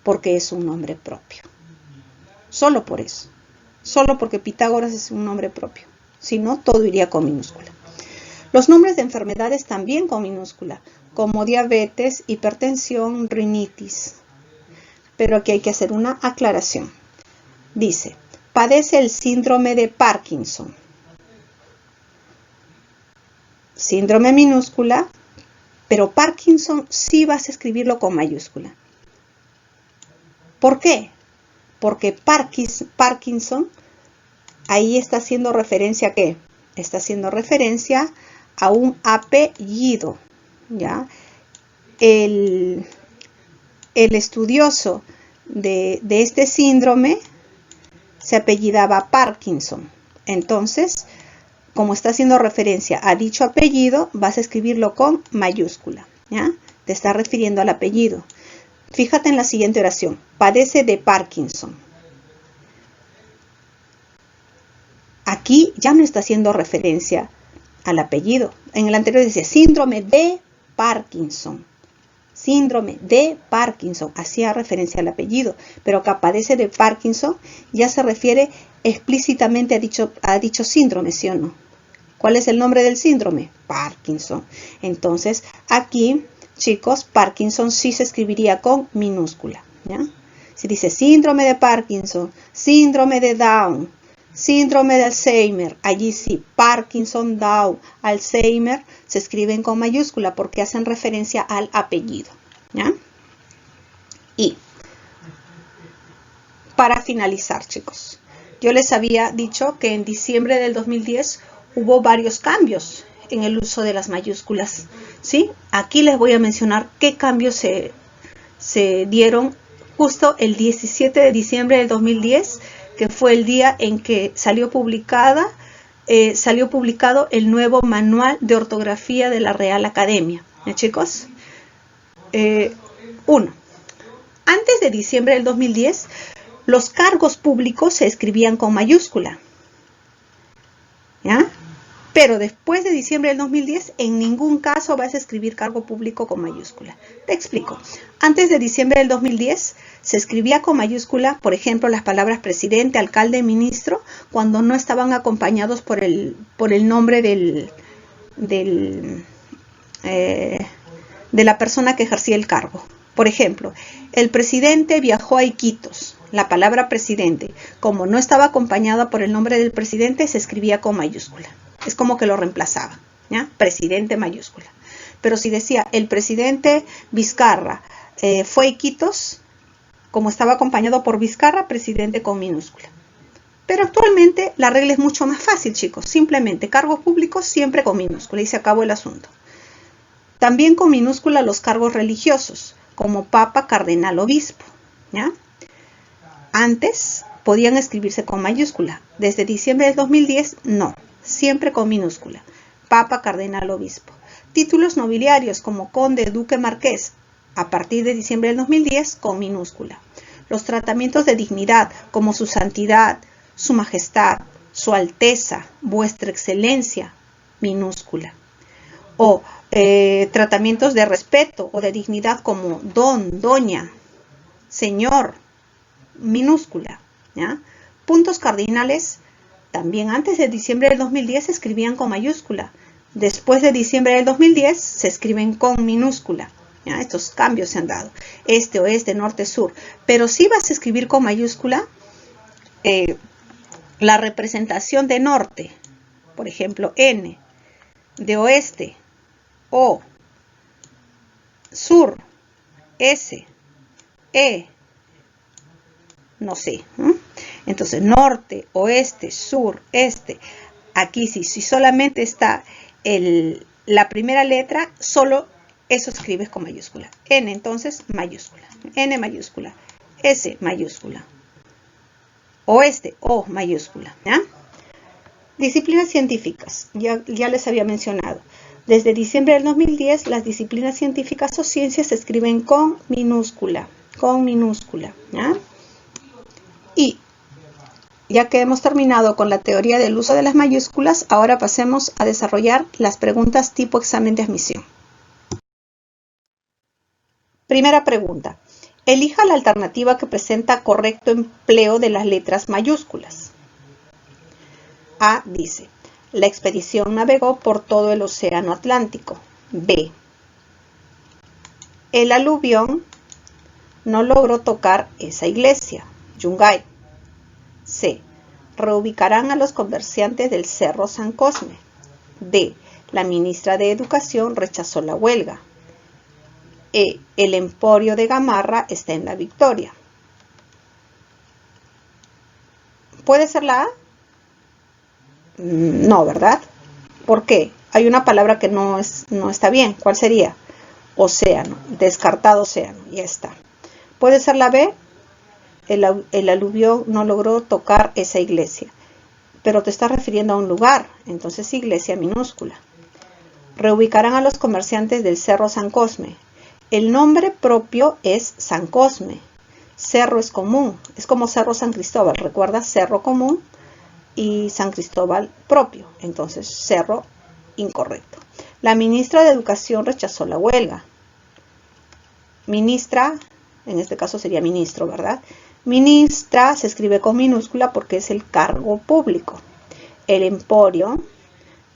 Porque es un nombre propio. Solo por eso. Solo porque Pitágoras es un nombre propio. Si no, todo iría con minúscula. Los nombres de enfermedades también con minúscula, como diabetes, hipertensión, rinitis. Pero aquí hay que hacer una aclaración. Dice, padece el síndrome de Parkinson. Síndrome minúscula, pero Parkinson sí vas a escribirlo con mayúscula. ¿Por qué? Porque Parkinson, ahí está haciendo referencia a ¿qué? Está haciendo referencia a un apellido, ¿ya? El estudioso de este síndrome se apellidaba Parkinson. Entonces, como está haciendo referencia a dicho apellido, vas a escribirlo con mayúscula, ¿ya? Te está refiriendo al apellido. Fíjate en la siguiente oración. Padece de Parkinson. Aquí ya no está haciendo referencia al apellido. En el anterior dice síndrome de Parkinson. Síndrome de Parkinson. Hacía referencia al apellido. Pero acá padece de Parkinson ya se refiere explícitamente a dicho síndrome, ¿sí o no? ¿Cuál es el nombre del síndrome? Parkinson. Entonces, aquí, chicos, Parkinson sí se escribiría con minúscula, ¿ya? Si dice síndrome de Parkinson, síndrome de Down, síndrome de Alzheimer, allí sí, Parkinson, Down, Alzheimer, se escriben con mayúscula porque hacen referencia al apellido, ¿ya? Y, para finalizar, chicos, yo les había dicho que en diciembre del 2010 hubo varios cambios en el uso de las mayúsculas, ¿sí? Aquí les voy a mencionar qué cambios se dieron justo el 17 de diciembre del 2010, que fue el día en que salió publicado el nuevo manual de ortografía de la Real Academia, ¿ya, chicos? 1. Antes de diciembre del 2010, los cargos públicos se escribían con mayúscula, ¿ya? Pero después de diciembre del 2010, en ningún caso vas a escribir cargo público con mayúscula. Te explico. Antes de diciembre del 2010, se escribía con mayúscula, por ejemplo, las palabras presidente, alcalde, ministro, cuando no estaban acompañados por el nombre de la persona que ejercía el cargo. Por ejemplo, el presidente viajó a Iquitos. La palabra presidente, como no estaba acompañada por el nombre del presidente, se escribía con mayúscula. Es como que lo reemplazaba, ¿ya? Presidente mayúscula. Pero si decía el presidente Vizcarra fue a Iquitos, como estaba acompañado por Vizcarra, presidente con minúscula. Pero actualmente la regla es mucho más fácil, chicos. Simplemente cargos públicos siempre con minúscula y se acabó el asunto. También con minúscula los cargos religiosos, como papa, cardenal, obispo, ¿ya? Antes podían escribirse con mayúscula. Desde diciembre del 2010, no. Siempre con minúscula. Papa, cardenal, obispo. Títulos nobiliarios como conde, duque, marqués. A partir de diciembre del 2010, con minúscula. Los tratamientos de dignidad como su santidad, su majestad, su alteza, vuestra excelencia, minúscula. O tratamientos de respeto o de dignidad como don, doña, señor, minúscula, ¿ya? Puntos cardinales, también antes de diciembre del 2010 se escribían con mayúscula. Después de diciembre del 2010 se escriben con minúscula. ¿Ya? Estos cambios se han dado. Este, oeste, norte, sur. Pero si vas a escribir con mayúscula, la representación de norte, por ejemplo, N, de oeste, O, sur, S, E, no sé. Entonces, norte, oeste, sur, este. Aquí sí, si solamente está la primera letra, solo eso escribes con mayúscula. N, entonces, mayúscula. N mayúscula. S mayúscula. Oeste, O mayúscula. ¿Ya? Disciplinas científicas. Ya les había mencionado. Desde diciembre del 2010, las disciplinas científicas o ciencias se escriben con minúscula. Con minúscula. ¿Ya? Y ya que hemos terminado con la teoría del uso de las mayúsculas, ahora pasemos a desarrollar las preguntas tipo examen de admisión. Primera pregunta. Elija la alternativa que presenta correcto empleo de las letras mayúsculas. A dice, la expedición navegó por todo el océano Atlántico. B, el aluvión no logró tocar esa iglesia. Yungay. C, reubicarán a los comerciantes del Cerro San Cosme. D, la ministra de Educación rechazó la huelga. E, el emporio de Gamarra está en La Victoria. ¿Puede ser la A? No, ¿verdad? ¿Por qué? Hay una palabra que no está bien. ¿Cuál sería? Océano. Descartado océano. Ya está. ¿Puede ser la B? El aluvión no logró tocar esa iglesia. Pero te estás refiriendo a un lugar. Entonces iglesia minúscula. Reubicarán a los comerciantes del Cerro San Cosme. El nombre propio es San Cosme. Cerro es común. Es como Cerro San Cristóbal. ¿Recuerdas? Cerro común y San Cristóbal propio. Entonces, cerro incorrecto. La ministra de Educación rechazó la huelga. Ministra, en este caso sería ministro, ¿verdad? Ministra se escribe con minúscula porque es el cargo público. El emporio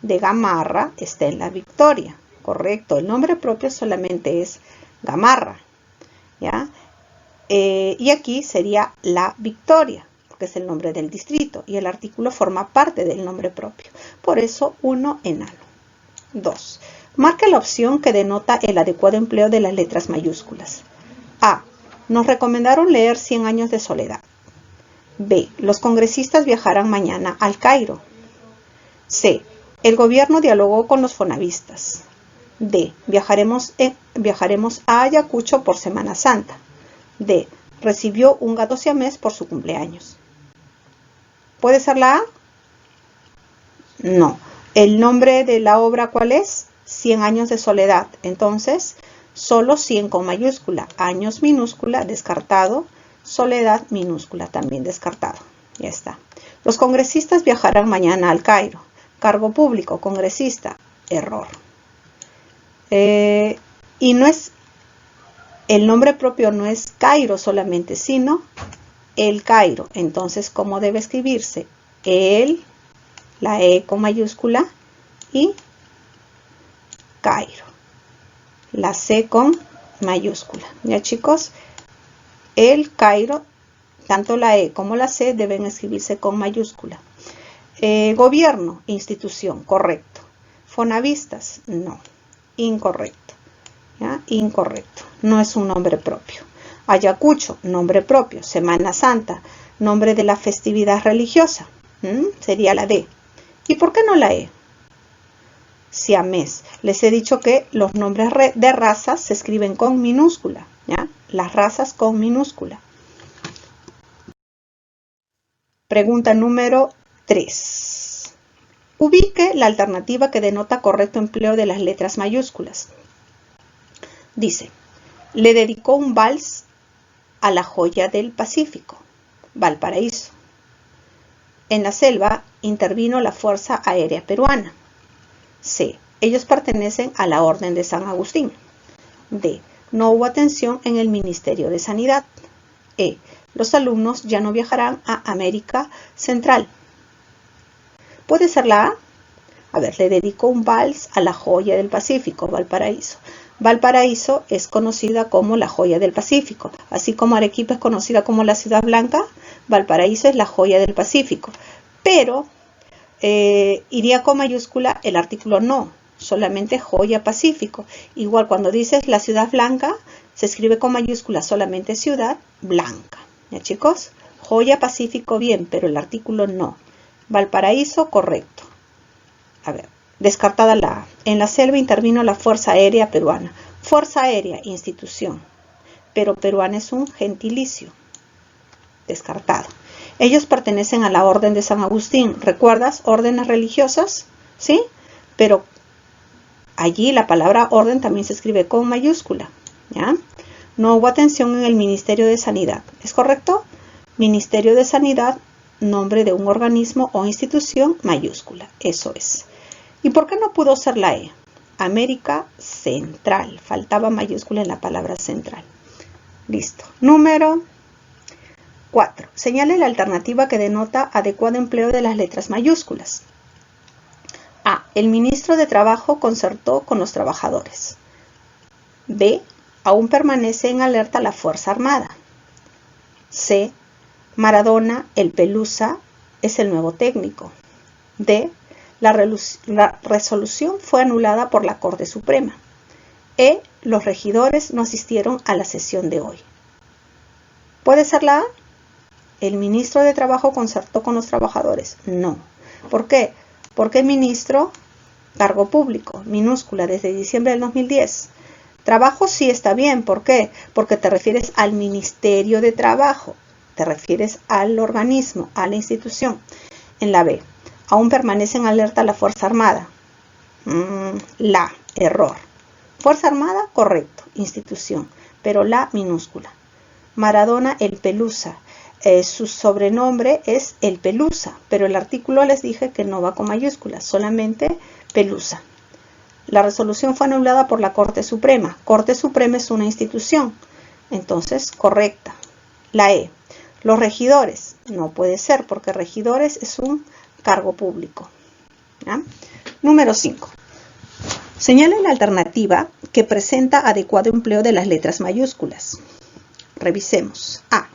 de Gamarra está en La Victoria. Correcto. El nombre propio solamente es Gamarra. ¿Ya? Y aquí sería La Victoria, porque es el nombre del distrito y el artículo forma parte del nombre propio. Por eso, 1 enano. 2. Marca la opción que denota el adecuado empleo de las letras mayúsculas. A. Nos recomendaron leer 100 años de soledad. B. Los congresistas viajarán mañana al Cairo. C. El gobierno dialogó con los fonavistas. D. Viajaremos a Ayacucho por Semana Santa. D. Recibió un gato siamés por su cumpleaños. ¿Puede ser la A? No. ¿El nombre de la obra cuál es? 100 años de soledad. Entonces, solo 100 con mayúscula. Años minúscula, descartado. Soledad minúscula, también descartado. Ya está. Los congresistas viajarán mañana al Cairo. cargo público, congresista, error. Y no es, el nombre propio no es Cairo solamente, sino el Cairo. Entonces, ¿cómo debe escribirse? La E con mayúscula y Cairo. La C con mayúscula. ¿Ya, chicos? El Cairo, tanto la E como la C deben escribirse con mayúscula. Gobierno, institución, correcto. Fonavistas, no, incorrecto. ¿Ya? Incorrecto, no es un nombre propio. Ayacucho, nombre propio. Semana Santa, nombre de la festividad religiosa. Sería la D. ¿Y por qué no la E? Siamés. Les he dicho que los nombres de razas se escriben con minúscula. ¿Ya? Las razas con minúscula. Pregunta número 3. Ubique la alternativa que denota correcto empleo de las letras mayúsculas. Dice, le dedicó un vals a la joya del Pacífico, Valparaíso. En la selva intervino la Fuerza Aérea Peruana. C. Ellos pertenecen a la Orden de San Agustín. D. No hubo atención en el Ministerio de Sanidad. E. Los alumnos ya no viajarán a América Central. ¿Puede ser la A? A ver, le dedicó un vals a la joya del Pacífico, Valparaíso. Valparaíso es conocida como la joya del Pacífico, así como Arequipa es conocida como la ciudad blanca, Valparaíso es la joya del Pacífico. Pero iría con mayúscula el artículo no, solamente joya Pacífico. Igual cuando dices la ciudad blanca, se escribe con mayúscula solamente ciudad blanca. ¿Ya, chicos? Joya Pacífico bien, pero el artículo no. Valparaíso, correcto. A ver, descartada la A. En la selva intervino la Fuerza Aérea Peruana. Fuerza Aérea, institución. Pero peruana es un gentilicio. Descartado. Ellos pertenecen a la Orden de San Agustín. ¿Recuerdas? Órdenes religiosas. ¿Sí? Pero allí la palabra orden también se escribe con mayúscula. ¿Ya? No hubo atención en el Ministerio de Sanidad. ¿Es correcto? Ministerio de Sanidad, nombre de un organismo o institución, mayúscula. Eso es. ¿Y por qué no pudo ser la E? América Central. Faltaba mayúscula en la palabra central. Listo. Número 4. Señale la alternativa que denota adecuado empleo de las letras mayúsculas. A. El ministro de Trabajo concertó con los trabajadores. B. Aún permanece en alerta la Fuerza Armada. C. Maradona, el Pelusa, es el nuevo técnico. D. La resolución fue anulada por la Corte Suprema. E. Los regidores no asistieron a la sesión de hoy. ¿Puede ser la A? ¿El ministro de Trabajo concertó con los trabajadores? No. ¿Por qué? Porque ministro, cargo público, minúscula, desde diciembre del 2010. Trabajo sí está bien. ¿Por qué? Porque te refieres al Ministerio de Trabajo. Te refieres al organismo, a la institución. En la B. Aún permanece en alerta la Fuerza Armada. Error. Fuerza Armada, correcto, institución, pero la minúscula. Maradona, el Pelusa. Su sobrenombre es el Pelusa, pero el artículo les dije que no va con mayúsculas, solamente Pelusa. La resolución fue anulada por la Corte Suprema. Corte Suprema es una institución, entonces correcta. La E. Los regidores, no puede ser porque regidores es un cargo público. ¿Ya? Número 5. Señale la alternativa que presenta adecuado empleo de las letras mayúsculas. Revisemos. A.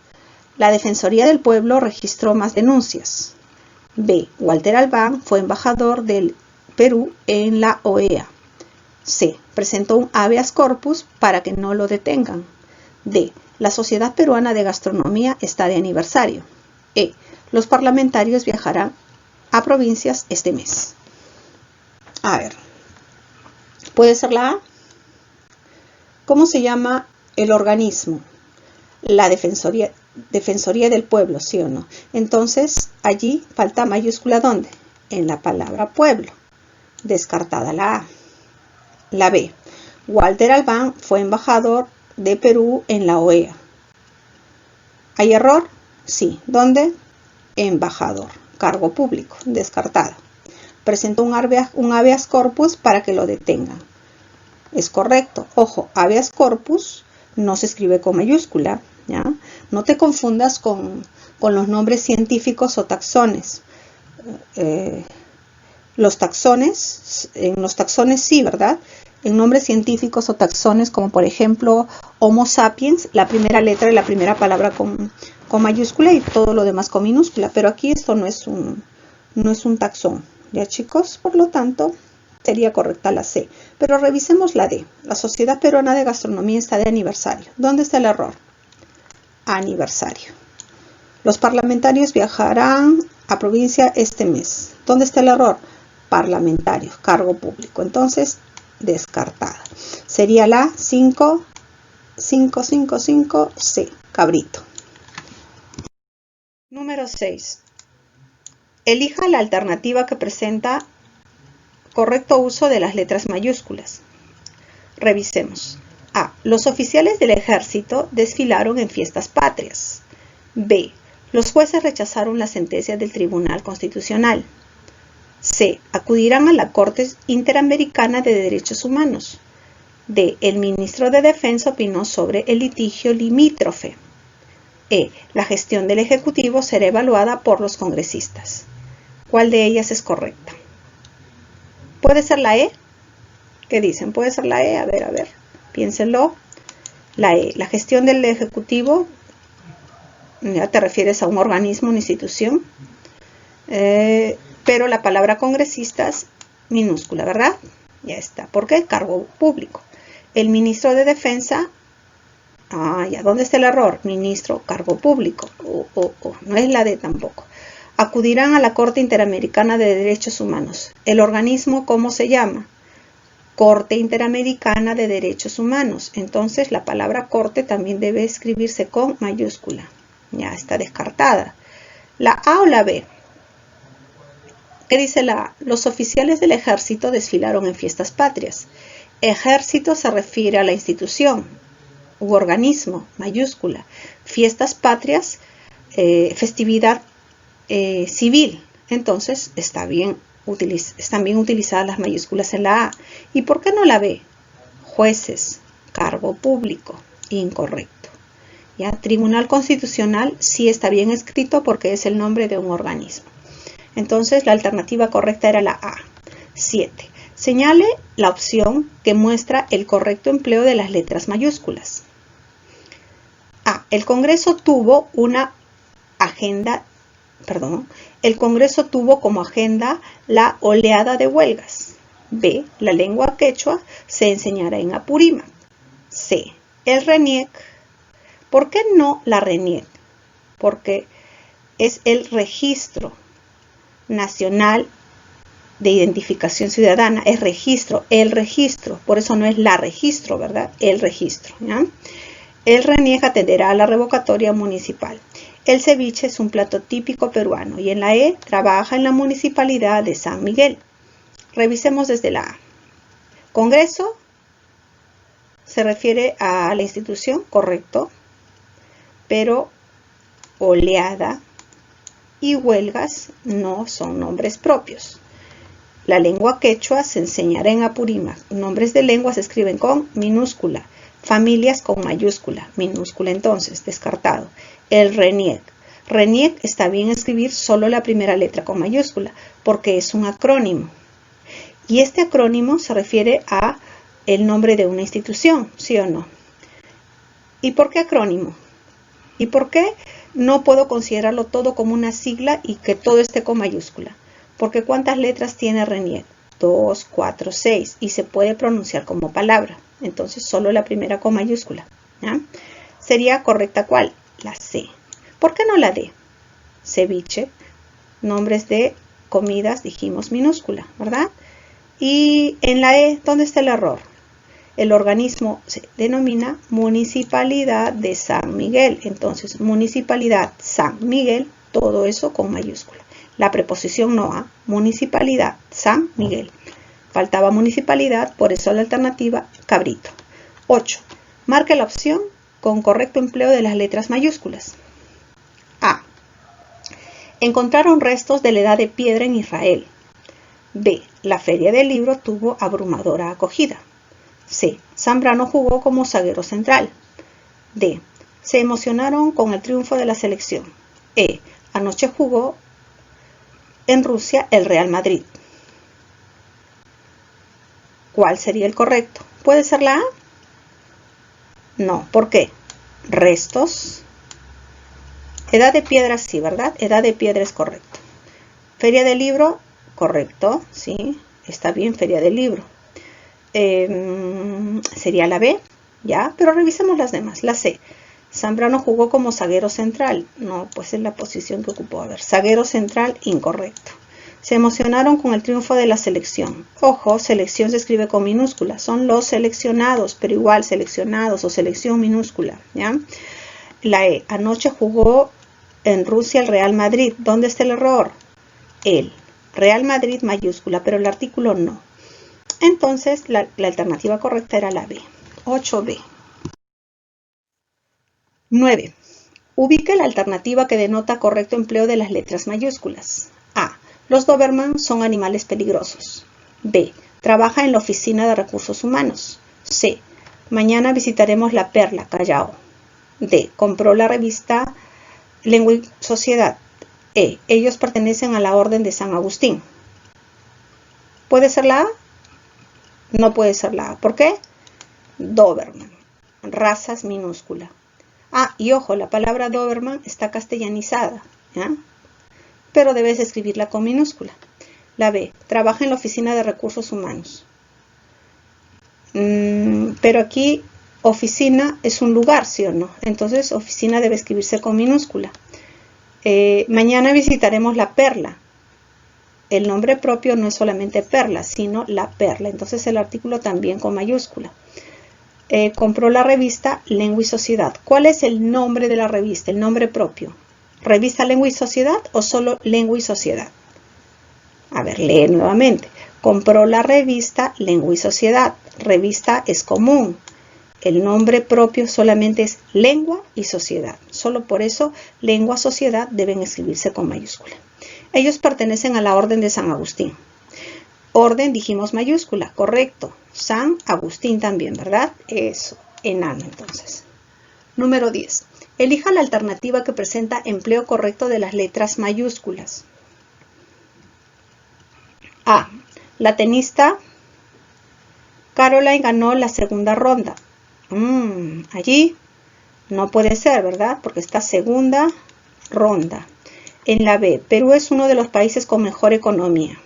La Defensoría del Pueblo registró más denuncias. B. Walter Albán fue embajador del Perú en la OEA. C. Presentó un habeas corpus para que no lo detengan. D. La Sociedad Peruana de Gastronomía está de aniversario. E. Los parlamentarios viajarán a provincias este mes. A ver. ¿Puede ser la A? ¿Cómo se llama el organismo? La Defensoría del Pueblo, ¿sí o no? Entonces, allí falta mayúscula, ¿dónde? En la palabra pueblo. Descartada la A. La B. Walter Albán fue embajador de Perú en la OEA. ¿Hay error? Sí. ¿Dónde? Embajador. Cargo público. Descartada. presentó un habeas corpus para que lo detengan. Es correcto. Ojo, habeas corpus no se escribe con mayúscula, ¿ya? No te confundas con los nombres científicos o taxones. Los taxones, en los taxones sí, ¿verdad? En nombres científicos o taxones, como por ejemplo Homo sapiens, la primera letra y la primera palabra con mayúscula y todo lo demás con minúscula. Pero aquí esto no es un taxón, ¿ya chicos? Por lo tanto, sería correcta la C. Pero revisemos la D. La Sociedad Peruana de Gastronomía está de aniversario. ¿Dónde está el error? Aniversario. Los parlamentarios viajarán a provincia este mes. ¿Dónde está el error? Parlamentarios, cargo público. Entonces, descartada. Sería la 555C, cabrito. Número 6. Elija la alternativa que presenta correcto uso de las letras mayúsculas. Revisemos. A. Los oficiales del ejército desfilaron en fiestas patrias. B. Los jueces rechazaron la sentencia del Tribunal Constitucional. C. Acudirán a la Corte Interamericana de Derechos Humanos. D. El ministro de Defensa opinó sobre el litigio limítrofe. E. La gestión del Ejecutivo será evaluada por los congresistas. ¿Cuál de ellas es correcta? ¿Puede ser la E? ¿Qué dicen? ¿Puede ser la E? A ver, piénsenlo. La E. La gestión del Ejecutivo, ya te refieres a un organismo, una institución. Pero la palabra congresistas, minúscula, ¿verdad? Ya está. ¿Por qué? Cargo público. El ministro de Defensa, ya, ¿dónde está el error? Ministro, cargo público. No es la D tampoco. Acudirán a la Corte Interamericana de Derechos Humanos. ¿El organismo cómo se llama? Corte Interamericana de Derechos Humanos. Entonces la palabra corte también debe escribirse con mayúscula. Ya está descartada. ¿La A o la B? ¿Qué dice la A? Los oficiales del ejército desfilaron en fiestas patrias. Ejército se refiere a la institución u organismo, mayúscula. Fiestas patrias, festividad civil. Entonces están bien utilizadas las mayúsculas en la A. ¿Y por qué no la B? Jueces, cargo público, incorrecto. ¿Ya? Tribunal Constitucional sí está bien escrito porque es el nombre de un organismo. Entonces la alternativa correcta era la A. 7. Señale la opción que muestra el correcto empleo de las letras mayúsculas. A. El Congreso tuvo como agenda la oleada de huelgas. B. La lengua quechua se enseñará en Apurímac. C. El RENIEC. ¿Por qué no la RENIEC? Porque es el Registro Nacional de Identificación Ciudadana. Es registro, el registro. Por eso no es la registro, ¿verdad? El registro, ¿ya? El RENIEC atenderá a la revocatoria municipal. El ceviche es un plato típico peruano y en la E trabaja en la municipalidad de San Miguel. Revisemos desde la A. Congreso se refiere a la institución, correcto, pero oleada y huelgas no son nombres propios. La lengua quechua se enseñará en Apurímac. Nombres de lengua se escriben con minúscula. Familias con mayúscula. Minúscula entonces, descartado. El RENIEC. RENIEC está bien escribir solo la primera letra con mayúscula porque es un acrónimo. Y este acrónimo se refiere a el nombre de una institución, ¿sí o no? ¿Y por qué acrónimo? ¿Y por qué no puedo considerarlo todo como una sigla y que todo esté con mayúscula? Porque ¿cuántas letras tiene RENIEC? 2, 4, 6 y se puede pronunciar como palabra. Entonces solo la primera con mayúscula, ¿ya? ¿Sería correcta cuál? La C. ¿Por qué no la D? Ceviche, nombres de comidas, dijimos minúscula, ¿verdad? Y en la E, ¿dónde está el error? El organismo se denomina Municipalidad de San Miguel. Entonces, Municipalidad San Miguel, todo eso con mayúscula. La preposición no a, Municipalidad San Miguel. Faltaba municipalidad, por eso la alternativa, cabrito. 8. Marque la opción con correcto empleo de las letras mayúsculas. A. Encontraron restos de la edad de piedra en Israel. B. La Feria del Libro tuvo abrumadora acogida. C. Zambrano jugó como zaguero central. D. Se emocionaron con el triunfo de la selección. E. Anoche jugó en Rusia el Real Madrid. ¿Cuál sería el correcto? ¿Puede ser la A? No. ¿Por qué? Restos. Edad de Piedra sí, ¿verdad? Edad de Piedra es correcto. Feria del Libro, correcto, sí, está bien, Feria del Libro. Sería la B, ya, pero revisemos las demás. La C, Zambrano jugó como zaguero central. No, pues es la posición que ocupó. A ver, zaguero central, incorrecto. Se emocionaron con el triunfo de la selección. Ojo, selección se escribe con minúscula. Son los seleccionados, pero igual seleccionados o selección minúscula, ¿ya? La E, anoche jugó en Rusia el Real Madrid. ¿Dónde está el error? El Real Madrid mayúscula, pero el artículo no. Entonces, la alternativa correcta era la B. 8B. 9. Ubique la alternativa que denota correcto empleo de las letras mayúsculas. A. Los Doberman son animales peligrosos. B. Trabaja en la Oficina de Recursos Humanos. C. Mañana visitaremos la Perla, Callao. D. Compró la revista Lengua y Sociedad. E. Ellos pertenecen a la Orden de San Agustín. ¿Puede ser la A? No puede ser la A. ¿Por qué? Doberman. Razas minúscula. Ah, y ojo, la palabra Doberman está castellanizada, ¿ya? Pero debes escribirla con minúscula. La B. Trabaja en la Oficina de Recursos Humanos. Pero aquí oficina es un lugar, ¿sí o no? Entonces oficina debe escribirse con minúscula. Mañana visitaremos la Perla. El nombre propio no es solamente Perla, sino la Perla. Entonces el artículo también con mayúscula. Compró la revista Lengua y Sociedad. ¿Cuál es el nombre de la revista? El nombre propio. ¿Revista Lengua y Sociedad o solo Lengua y Sociedad? A ver, lee nuevamente. Compró la revista Lengua y Sociedad. Revista es común. El nombre propio solamente es Lengua y Sociedad. Solo por eso Lengua, Sociedad deben escribirse con mayúscula. Ellos pertenecen a la Orden de San Agustín. Orden dijimos mayúscula, correcto. San Agustín también, ¿verdad? Eso, enano entonces. Número 10. Elija la alternativa que presenta empleo correcto de las letras mayúsculas. A. La tenista Caroline ganó la segunda ronda. Allí no puede ser, ¿verdad? Porque está segunda ronda. En la B, Perú es uno de los países con mejor economía.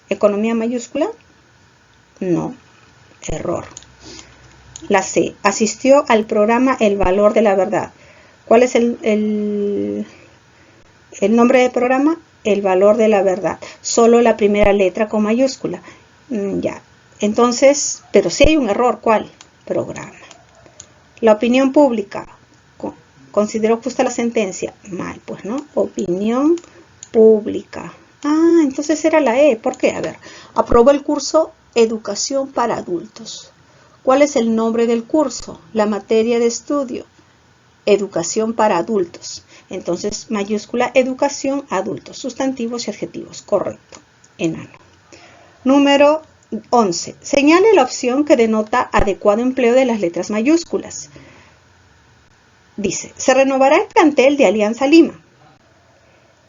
¿Economía mayúscula? No, error. La C, asistió al programa El Valor de la Verdad. ¿Cuál es el nombre del programa? El Valor de la Verdad. Solo la primera letra con mayúscula. Ya. Entonces, pero sí hay un error. ¿Cuál? Programa. La opinión pública. ¿Consideró justa la sentencia? Mal, pues, ¿no? Opinión pública. Ah, entonces era la E. ¿Por qué? A ver, aprobó el curso Educación para Adultos. ¿Cuál es el nombre del curso? La materia de estudio. Educación para adultos. Entonces, mayúscula educación, adultos, sustantivos y adjetivos. Correcto. Enano. Número 11. Señale la opción que denota adecuado empleo de las letras mayúsculas. Dice, se renovará el plantel de Alianza Lima.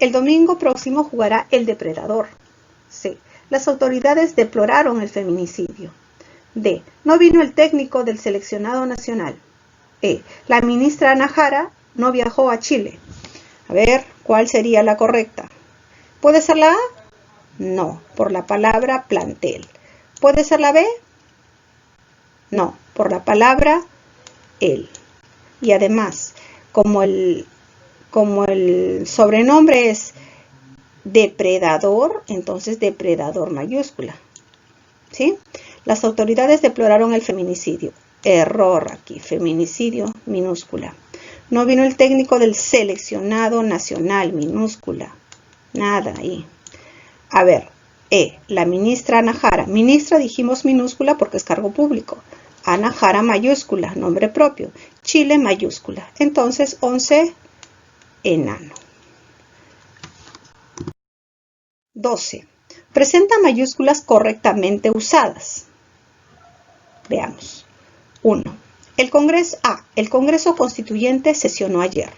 El domingo próximo jugará el Depredador. C. Las autoridades deploraron el feminicidio. D. No vino el técnico del seleccionado nacional. E. La ministra Ana Jara no viajó a Chile. A ver, ¿cuál sería la correcta? ¿Puede ser la A? No, por la palabra plantel. ¿Puede ser la B? No, por la palabra el. Y además, como el sobrenombre es depredador, entonces depredador mayúscula. ¿Sí? Las autoridades deploraron el feminicidio. Error aquí, feminicidio minúscula. No vino el técnico del seleccionado nacional, minúscula. Nada ahí. A ver, la ministra Ana Jara. Ministra dijimos minúscula porque es cargo público. Ana Jara mayúscula, nombre propio. Chile mayúscula. Entonces, 11, enano. 12. Presenta mayúsculas correctamente usadas. Veamos. 1. El Congreso Constituyente sesionó ayer.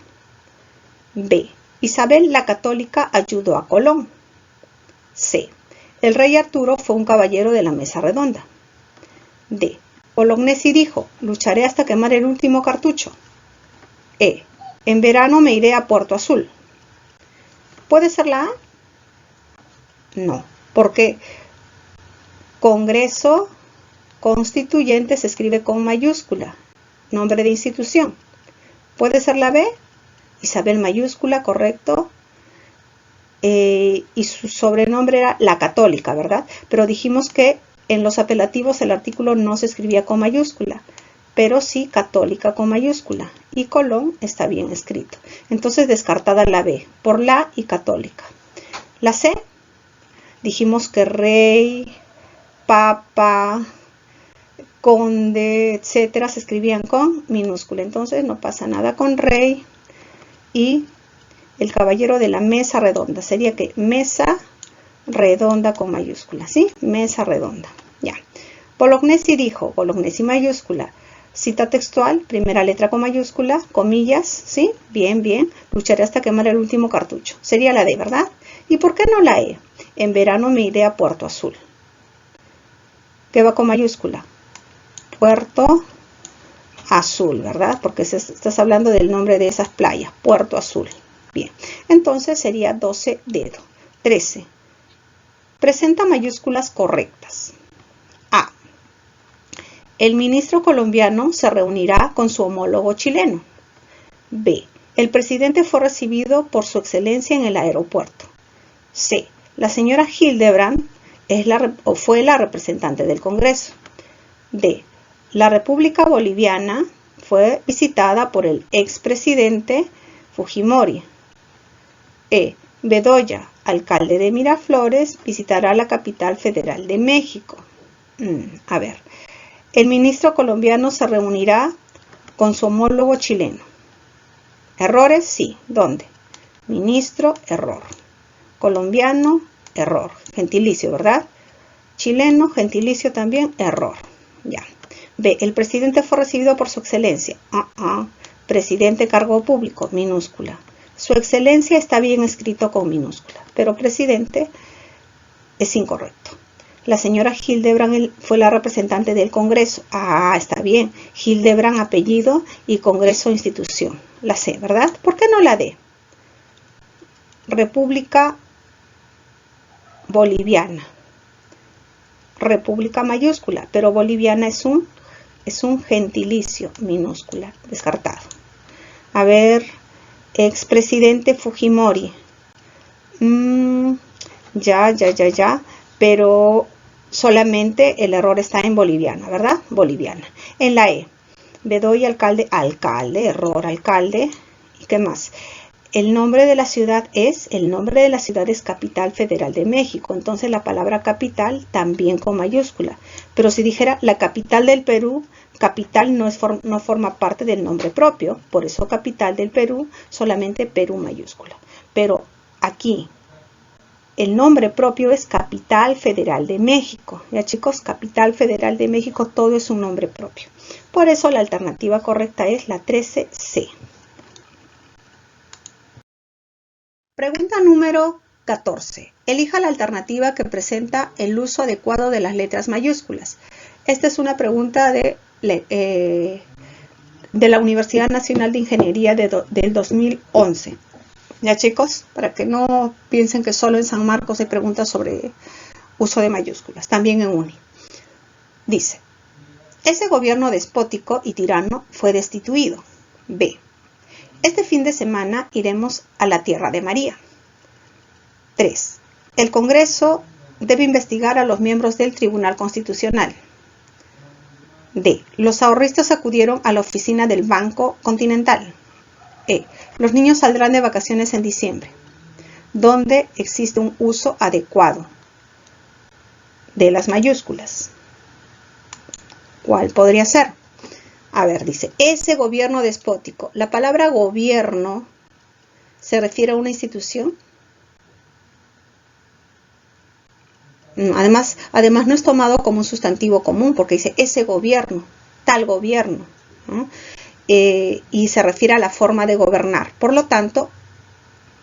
B. Isabel la Católica ayudó a Colón. C. El rey Arturo fue un caballero de la mesa redonda. D. Bolognesi dijo, lucharé hasta quemar el último cartucho. E. En verano me iré a Puerto Azul. ¿Puede ser la A? No, porque Congreso Constituyente se escribe con mayúscula, nombre de institución. ¿Puede ser la B? Isabel mayúscula, correcto. Y su sobrenombre era la Católica, ¿verdad? Pero dijimos que en los apelativos el artículo no se escribía con mayúscula, pero sí Católica con mayúscula. Y Colón está bien escrito. Entonces descartada la B, por la y Católica. La C, dijimos que rey, papa, conde, etcétera, se escribían con minúscula. Entonces no pasa nada con rey. Y el caballero de la mesa redonda. Sería que mesa redonda con mayúscula, ¿sí? Mesa redonda, ya. Bolognesi dijo, Bolognesi mayúscula. Cita textual, primera letra con mayúscula, comillas, ¿sí? Bien, bien. Lucharé hasta quemar el último cartucho. Sería la D, ¿verdad? ¿Y por qué no la E? En verano me iré a Puerto Azul. ¿Qué va con mayúscula? Puerto Azul, ¿verdad? Porque estás hablando del nombre de esas playas, Puerto Azul. Bien, entonces sería 12 dedo. 13. Presenta mayúsculas correctas. A. El ministro colombiano se reunirá con su homólogo chileno. B. El presidente fue recibido por su excelencia en el aeropuerto. C. La señora Hildebrand fue la representante del Congreso. D. La República Boliviana fue visitada por el expresidente Fujimori. E. Bedoya, alcalde de Miraflores, visitará la capital federal de México. A ver, el ministro colombiano se reunirá con su homólogo chileno. ¿Errores? Sí. ¿Dónde? Ministro, error. Colombiano, error. Gentilicio, ¿verdad? Chileno, gentilicio también, error. Ya. B. El presidente fue recibido por su excelencia. Presidente, cargo público, minúscula. Su excelencia está bien escrito con minúscula, pero presidente es incorrecto. La señora Hildebrand fue la representante del Congreso. Está bien. Hildebrand, apellido, y Congreso, institución. La C, ¿verdad? ¿Por qué no la D? República Boliviana. República mayúscula, pero boliviana es un gentilicio, minúscula, descartado. A ver, expresidente Fujimori. Ya, pero solamente el error está en boliviana, ¿verdad? Boliviana. En la E, Bedoya, alcalde, error, alcalde. ¿Y qué más? El nombre de la ciudad es Capital Federal de México. Entonces la palabra capital también con mayúscula. Pero si dijera la capital del Perú, capital no forma parte del nombre propio. Por eso capital del Perú, solamente Perú mayúscula. Pero aquí el nombre propio es Capital Federal de México. Ya chicos, Capital Federal de México, todo es un nombre propio. Por eso la alternativa correcta es la 13C. Pregunta número 14. Elija la alternativa que presenta el uso adecuado de las letras mayúsculas. Esta es una pregunta de la Universidad Nacional de Ingeniería del 2011. Ya chicos, para que no piensen que solo en San Marcos se pregunta sobre uso de mayúsculas, también en UNI. Dice, ese gobierno despótico y tirano fue destituido. B. Este fin de semana iremos a la tierra de María. 3. El Congreso debe investigar a los miembros del Tribunal Constitucional. D. Los ahorristas acudieron a la oficina del Banco Continental. E. Los niños saldrán de vacaciones en diciembre, donde existe un uso adecuado de las mayúsculas. ¿Cuál podría ser? A ver, dice, ese gobierno despótico. La palabra gobierno se refiere a una institución. Además no es tomado como un sustantivo común porque dice ese gobierno, tal gobierno, ¿no? Y se refiere a la forma de gobernar. Por lo tanto,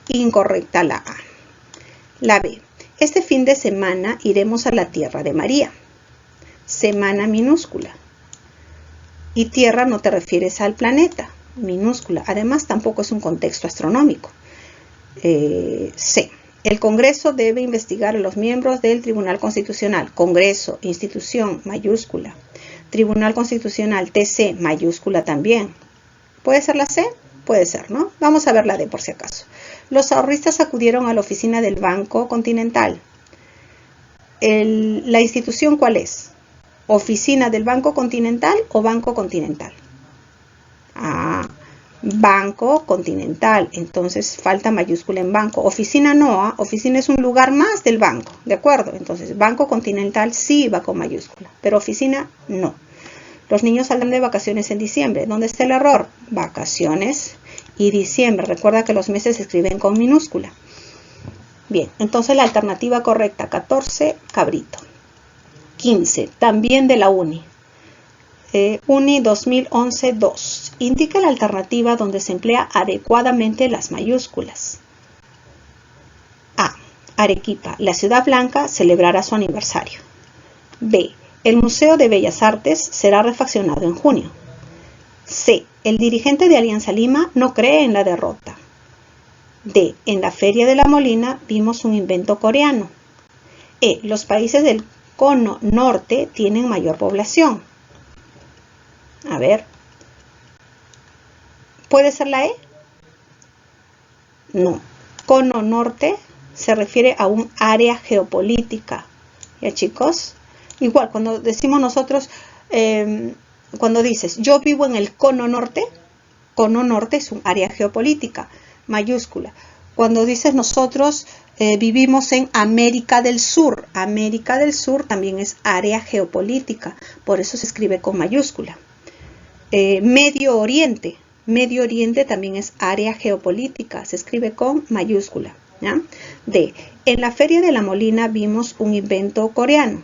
incorrecta la A. La B. Este fin de semana iremos a la tierra de María. Semana minúscula. Y tierra no te refieres al planeta, minúscula. Además, tampoco es un contexto astronómico. C. El Congreso debe investigar a los miembros del Tribunal Constitucional. Congreso, institución, mayúscula. Tribunal Constitucional, TC, mayúscula también. ¿Puede ser la C? Puede ser, ¿no? Vamos a ver la D por si acaso. Los ahorristas acudieron a la oficina del Banco Continental. ¿La institución cuál es? ¿Oficina del Banco Continental o Banco Continental? Ah, Banco Continental. Entonces falta mayúscula en banco. Oficina no, oficina es un lugar más del banco, ¿de acuerdo? Entonces Banco Continental sí va con mayúscula, pero oficina no. Los niños saldrán de vacaciones en diciembre. ¿Dónde está el error? Vacaciones y diciembre. Recuerda que los meses se escriben con minúscula. Bien, entonces la alternativa correcta, 14, cabrito. 15, también de la UNI. UNI 2011-2. Indica la alternativa donde se emplea adecuadamente las mayúsculas. A. Arequipa. La ciudad blanca celebrará su aniversario. B. El Museo de Bellas Artes será refaccionado en junio. C. El dirigente de Alianza Lima no cree en la derrota. D. En la Feria de la Molina vimos un invento coreano. E. Los países del Cono Norte tienen mayor población. A ver. ¿Puede ser la E? No. Cono Norte se refiere a un área geopolítica. ¿Ya, chicos? Igual, cuando decimos nosotros, cuando dices, yo vivo en el Cono Norte es un área geopolítica, mayúscula. Cuando dices nosotros vivimos en América del Sur también es área geopolítica, por eso se escribe con mayúscula. Medio Oriente también es área geopolítica, se escribe con mayúscula. ¿Ya? D. En la Feria de la Molina vimos un invento coreano.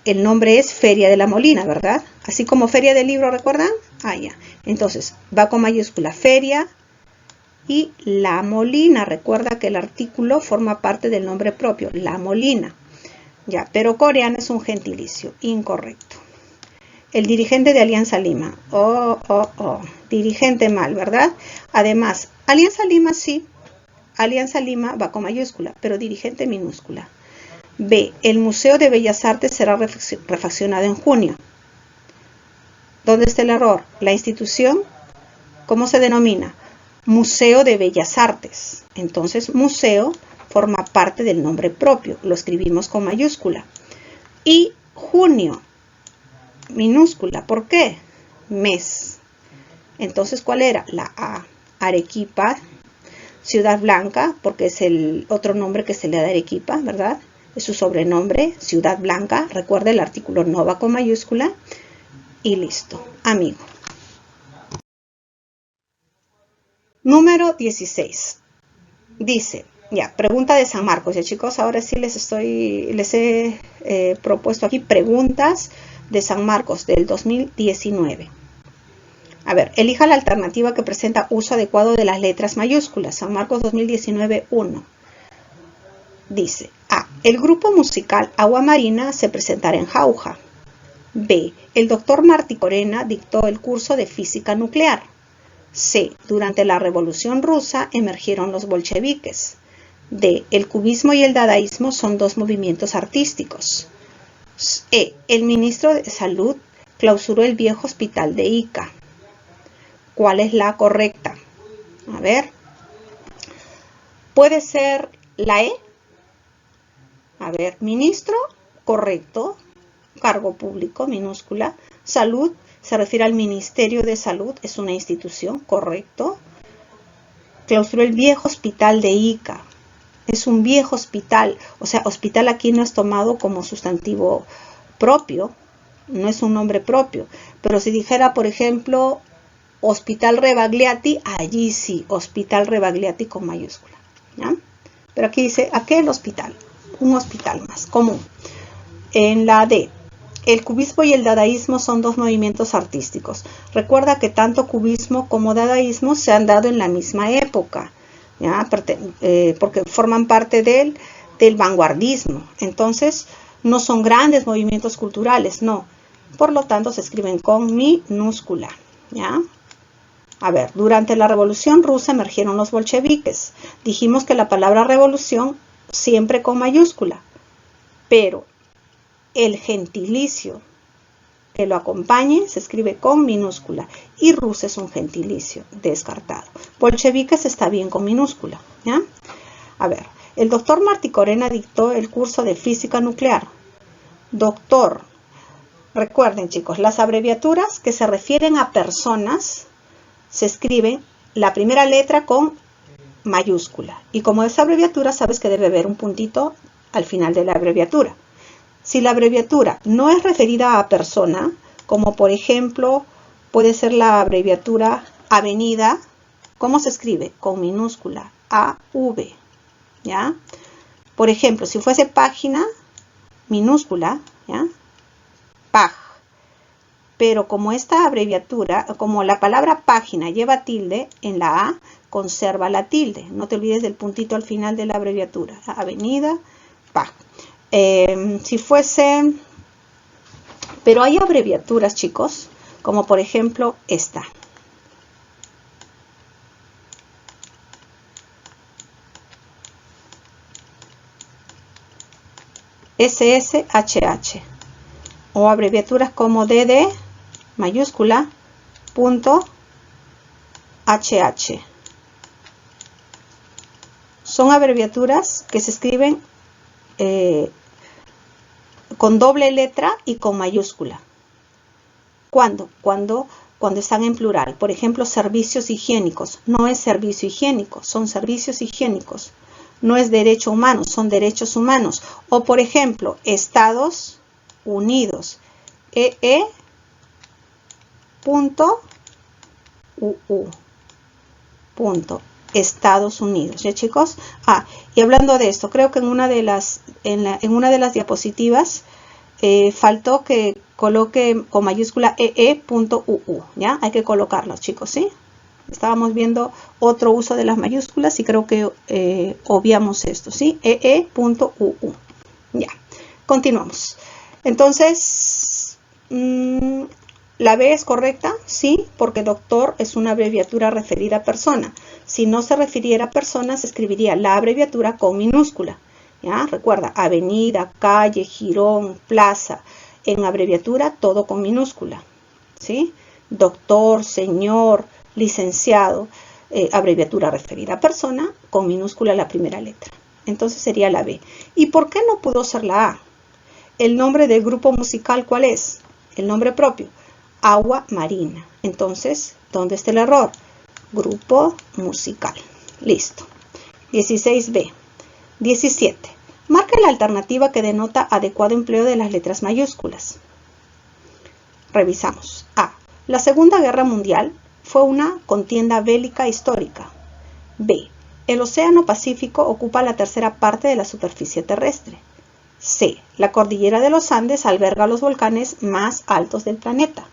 El nombre es Feria de la Molina, ¿verdad? Así como Feria del Libro, ¿recuerdan? Ah, ya. Entonces, va con mayúscula Feria y La Molina. Recuerda que el artículo forma parte del nombre propio, La Molina. Ya, pero coreano es un gentilicio. Incorrecto. El dirigente de Alianza Lima. Dirigente mal, ¿verdad? Además, Alianza Lima sí. Alianza Lima va con mayúscula, pero dirigente minúscula. B. El Museo de Bellas Artes será refaccionado en junio. ¿Dónde está el error? La institución, ¿cómo se denomina? Museo de Bellas Artes. Entonces, museo forma parte del nombre propio. Lo escribimos con mayúscula. Y junio, minúscula. ¿Por qué? Mes. Entonces, ¿cuál era? La A. Arequipa. Ciudad Blanca, porque es el otro nombre que se le da a Arequipa, ¿verdad? Es su sobrenombre, Ciudad Blanca. Recuerda, el artículo no va con mayúscula. Y listo, amigo. Número 16. Dice, ya, pregunta de San Marcos. Ya, chicos, ahora sí les he propuesto aquí preguntas de San Marcos del 2019. A ver, elija la alternativa que presenta uso adecuado de las letras mayúsculas. San Marcos 2019, 1. Dice, A. El grupo musical Agua Marina se presentará en Jauja. B. El doctor Martí Corena dictó el curso de física nuclear. C. Durante la Revolución Rusa emergieron los bolcheviques. D. El cubismo y el dadaísmo son dos movimientos artísticos. E. El ministro de Salud clausuró el viejo hospital de Ica. ¿Cuál es la correcta? A ver. ¿Puede ser la E? A ver, ministro, correcto. Cargo público, minúscula. Salud, se refiere al Ministerio de Salud, es una institución, correcto. Clausuró el viejo hospital de Ica. Es un viejo hospital, o sea, hospital aquí no es tomado como sustantivo propio, no es un nombre propio. Pero si dijera, por ejemplo, Hospital Rebagliati, allí sí, Hospital Rebagliati con mayúscula. ¿Ya? Pero aquí dice, aquel hospital. un hospital más común. En la D, el cubismo y el dadaísmo son dos movimientos artísticos. Recuerda que tanto cubismo como dadaísmo se han dado en la misma época, ¿ya? Porque forman parte del vanguardismo. Entonces, no son grandes movimientos culturales, no. Por lo tanto, se escriben con minúscula, ¿ya? A ver, durante la Revolución Rusa emergieron los bolcheviques. Dijimos que la palabra revolución siempre con mayúscula, pero el gentilicio que lo acompañe se escribe con minúscula y Rus es un gentilicio, descartado. Bolcheviques está bien con minúscula, ¿ya? A ver, el doctor Martí Corena dictó el curso de física nuclear. Doctor, recuerden chicos, las abreviaturas que se refieren a personas se escriben la primera letra con mayúscula y como es abreviatura sabes que debe haber un puntito al final de la abreviatura. Si la abreviatura no es referida a persona, como por ejemplo puede ser la abreviatura avenida, ¿cómo se escribe? Con minúscula, AV, ¿ya? Por ejemplo, si fuese página, minúscula, ¿ya? PAG. Pero como esta abreviatura, como la palabra página lleva tilde en la A, conserva la tilde. No te olvides del puntito al final de la abreviatura. Avenida, PAG. Si fuese, pero hay abreviaturas chicos, como por ejemplo esta. SSHH o abreviaturas como DD mayúscula punto HH. Son abreviaturas que se escriben con doble letra y con mayúscula. ¿Cuándo? Cuando están en plural. Por ejemplo, servicios higiénicos. No es servicio higiénico, son servicios higiénicos. No es derecho humano, son derechos humanos. O por ejemplo, Estados Unidos. EE.UU. Estados Unidos, ¿ya chicos? Y hablando de esto, creo que en una de las diapositivas faltó que coloque con mayúscula EE.UU, ¿ya? Hay que colocarlos, chicos, ¿sí? Estábamos viendo otro uso de las mayúsculas y creo que obviamos esto, ¿sí? EE.UU, ya. Continuamos. Entonces, ¿la B es correcta? Sí, porque doctor es una abreviatura referida a persona. Si no se refiriera a persona, se escribiría la abreviatura con minúscula. ¿Ya? Recuerda, avenida, calle, jirón, plaza. En abreviatura, todo con minúscula. ¿Sí? Doctor, señor, licenciado, abreviatura referida a persona, con minúscula la primera letra. Entonces sería la B. ¿Y por qué no pudo ser la A? ¿El nombre del grupo musical cuál es? El nombre propio. Agua Marina. Entonces, ¿dónde está el error? Grupo musical. Listo. 16B. 17. Marca la alternativa que denota adecuado empleo de las letras mayúsculas. Revisamos. A. La Segunda Guerra Mundial fue una contienda bélica histórica. B. El Océano Pacífico ocupa la tercera parte de la superficie terrestre. C. La cordillera de los Andes alberga los volcanes más altos del planeta.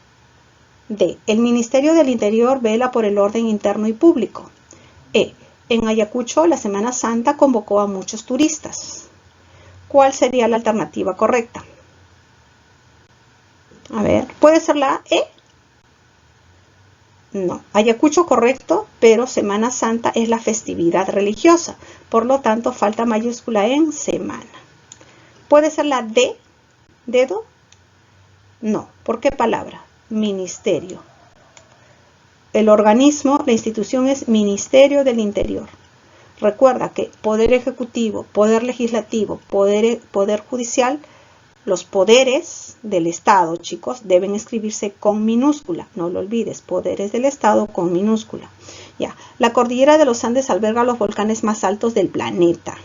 D. El Ministerio del Interior vela por el orden interno y público. E. En Ayacucho, la Semana Santa convocó a muchos turistas. ¿Cuál sería la alternativa correcta? A ver, ¿puede ser la E? No, Ayacucho correcto, pero Semana Santa es la festividad religiosa. Por lo tanto, falta mayúscula en semana. ¿Puede ser la D? ¿Dedo? No, ¿por qué palabra? Ministerio. El organismo, la institución es Ministerio del Interior. Recuerda que Poder Ejecutivo, Poder Legislativo, Poder Judicial, los poderes del Estado, chicos, deben escribirse con minúscula. No lo olvides, poderes del Estado con minúscula. Ya, la cordillera de los Andes alberga los volcanes más altos del planeta.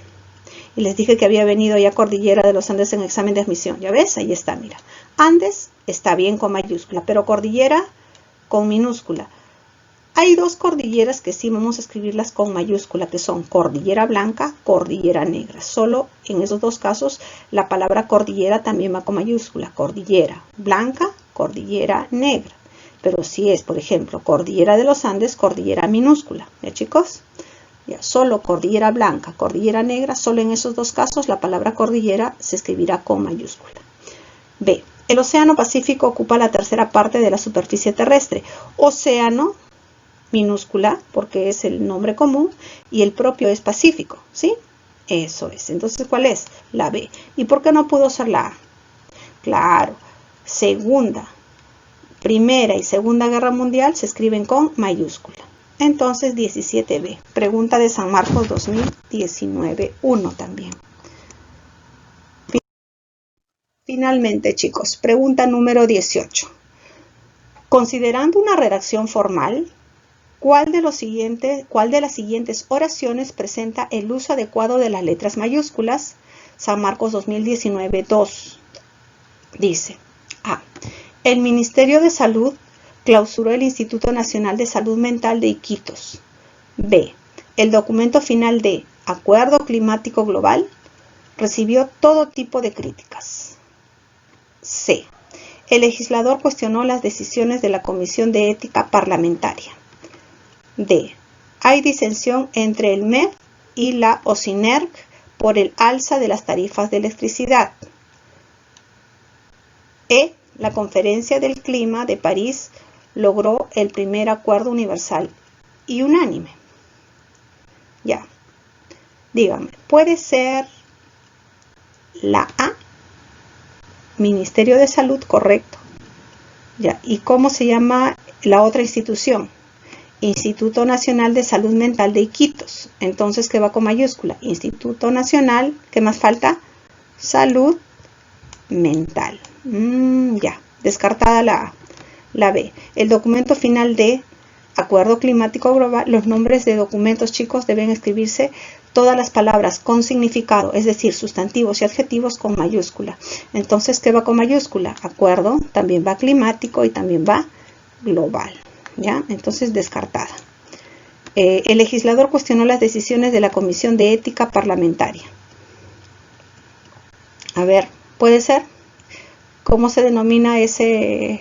Y les dije que había venido ya cordillera de los Andes en examen de admisión. ¿Ya ves? Ahí está, mira. Andes está bien con mayúscula, pero cordillera con minúscula. Hay dos cordilleras que sí vamos a escribirlas con mayúscula, que son cordillera blanca, cordillera negra. Solo en esos dos casos la palabra cordillera también va con mayúscula. Cordillera blanca, cordillera negra. Pero si es, por ejemplo, cordillera de los Andes, cordillera minúscula. ¿Ya, chicos? Ya, solo cordillera blanca, cordillera negra, solo en esos dos casos la palabra cordillera se escribirá con mayúscula. B. El Océano Pacífico ocupa la tercera parte de la superficie terrestre. Océano minúscula, porque es el nombre común, y el propio es Pacífico, ¿sí? Eso es. Entonces, ¿cuál es? La B. ¿Y por qué no pudo ser la A? Claro, Primera y Segunda Guerra Mundial se escriben con mayúscula. Entonces, 17B. Pregunta de San Marcos 2019, 1 también. Finalmente, chicos, pregunta número 18. Considerando una redacción formal, ¿cuál de las siguientes oraciones presenta el uso adecuado de las letras mayúsculas? San Marcos 2019, 2. Dice: A. El Ministerio de Salud clausuró el Instituto Nacional de Salud Mental de Iquitos. B. El documento final de Acuerdo Climático Global recibió todo tipo de críticas. C. El legislador cuestionó las decisiones de la Comisión de Ética Parlamentaria. D. Hay disensión entre el MEF y la OCINERC por el alza de las tarifas de electricidad. E. La Conferencia del Clima de París logró el primer acuerdo universal y unánime. Ya. Dígame, ¿puede ser la A? Ministerio de Salud, correcto. Ya. ¿Y cómo se llama la otra institución? Instituto Nacional de Salud Mental de Iquitos. Entonces, ¿qué va con mayúscula? Instituto Nacional, ¿qué más falta? Salud Mental. Ya, descartada la A. La B. El documento final de Acuerdo Climático Global. Los nombres de documentos, chicos, deben escribirse todas las palabras con significado, es decir, sustantivos y adjetivos con mayúscula. Entonces, ¿qué va con mayúscula? Acuerdo, también va climático y también va global. ¿Ya? Entonces, descartada. El legislador cuestionó las decisiones de la Comisión de Ética Parlamentaria. A ver, ¿puede ser? ¿Cómo se denomina ese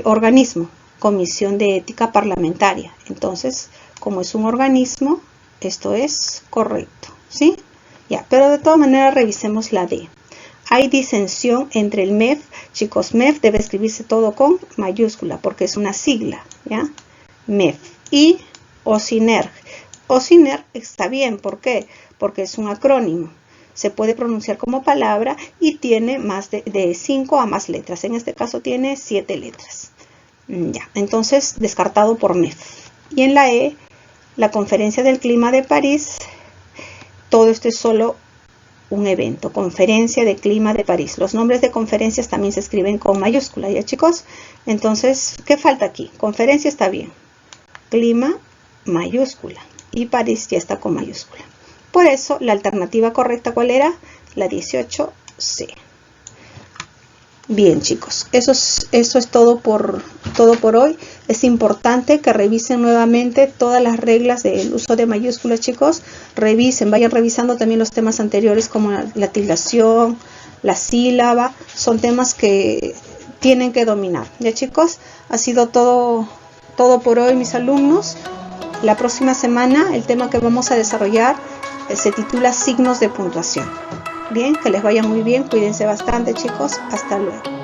organismo? Comisión de Ética Parlamentaria. Entonces, como es un organismo, esto es correcto, ¿sí? Ya, pero de todas maneras revisemos la D. Hay disensión entre el MEF. Chicos, MEF debe escribirse todo con mayúscula porque es una sigla, ¿ya? MEF. Y OCINERC. OCINERC está bien, ¿por qué? Porque es un acrónimo. Se puede pronunciar como palabra y tiene más de 5 a más letras. En este caso tiene 7 letras. Ya, entonces descartado por MEF. Y en la E, la Conferencia del Clima de París, todo esto es solo un evento, Conferencia de Clima de París. Los nombres de conferencias también se escriben con mayúscula, ¿ya, chicos? Entonces, ¿qué falta aquí? Conferencia está bien, clima mayúscula y París ya está con mayúscula. Por eso, la alternativa correcta, ¿cuál era? La 18C. Bien, chicos, eso es todo por hoy. Es importante que revisen nuevamente todas las reglas del uso de mayúsculas, chicos. Vayan revisando también los temas anteriores como la tildación, la sílaba. Son temas que tienen que dominar. Ya, chicos, ha sido todo por hoy, mis alumnos. La próxima semana el tema que vamos a desarrollar se titula signos de puntuación. Bien, que les vaya muy bien, cuídense bastante, chicos, hasta luego.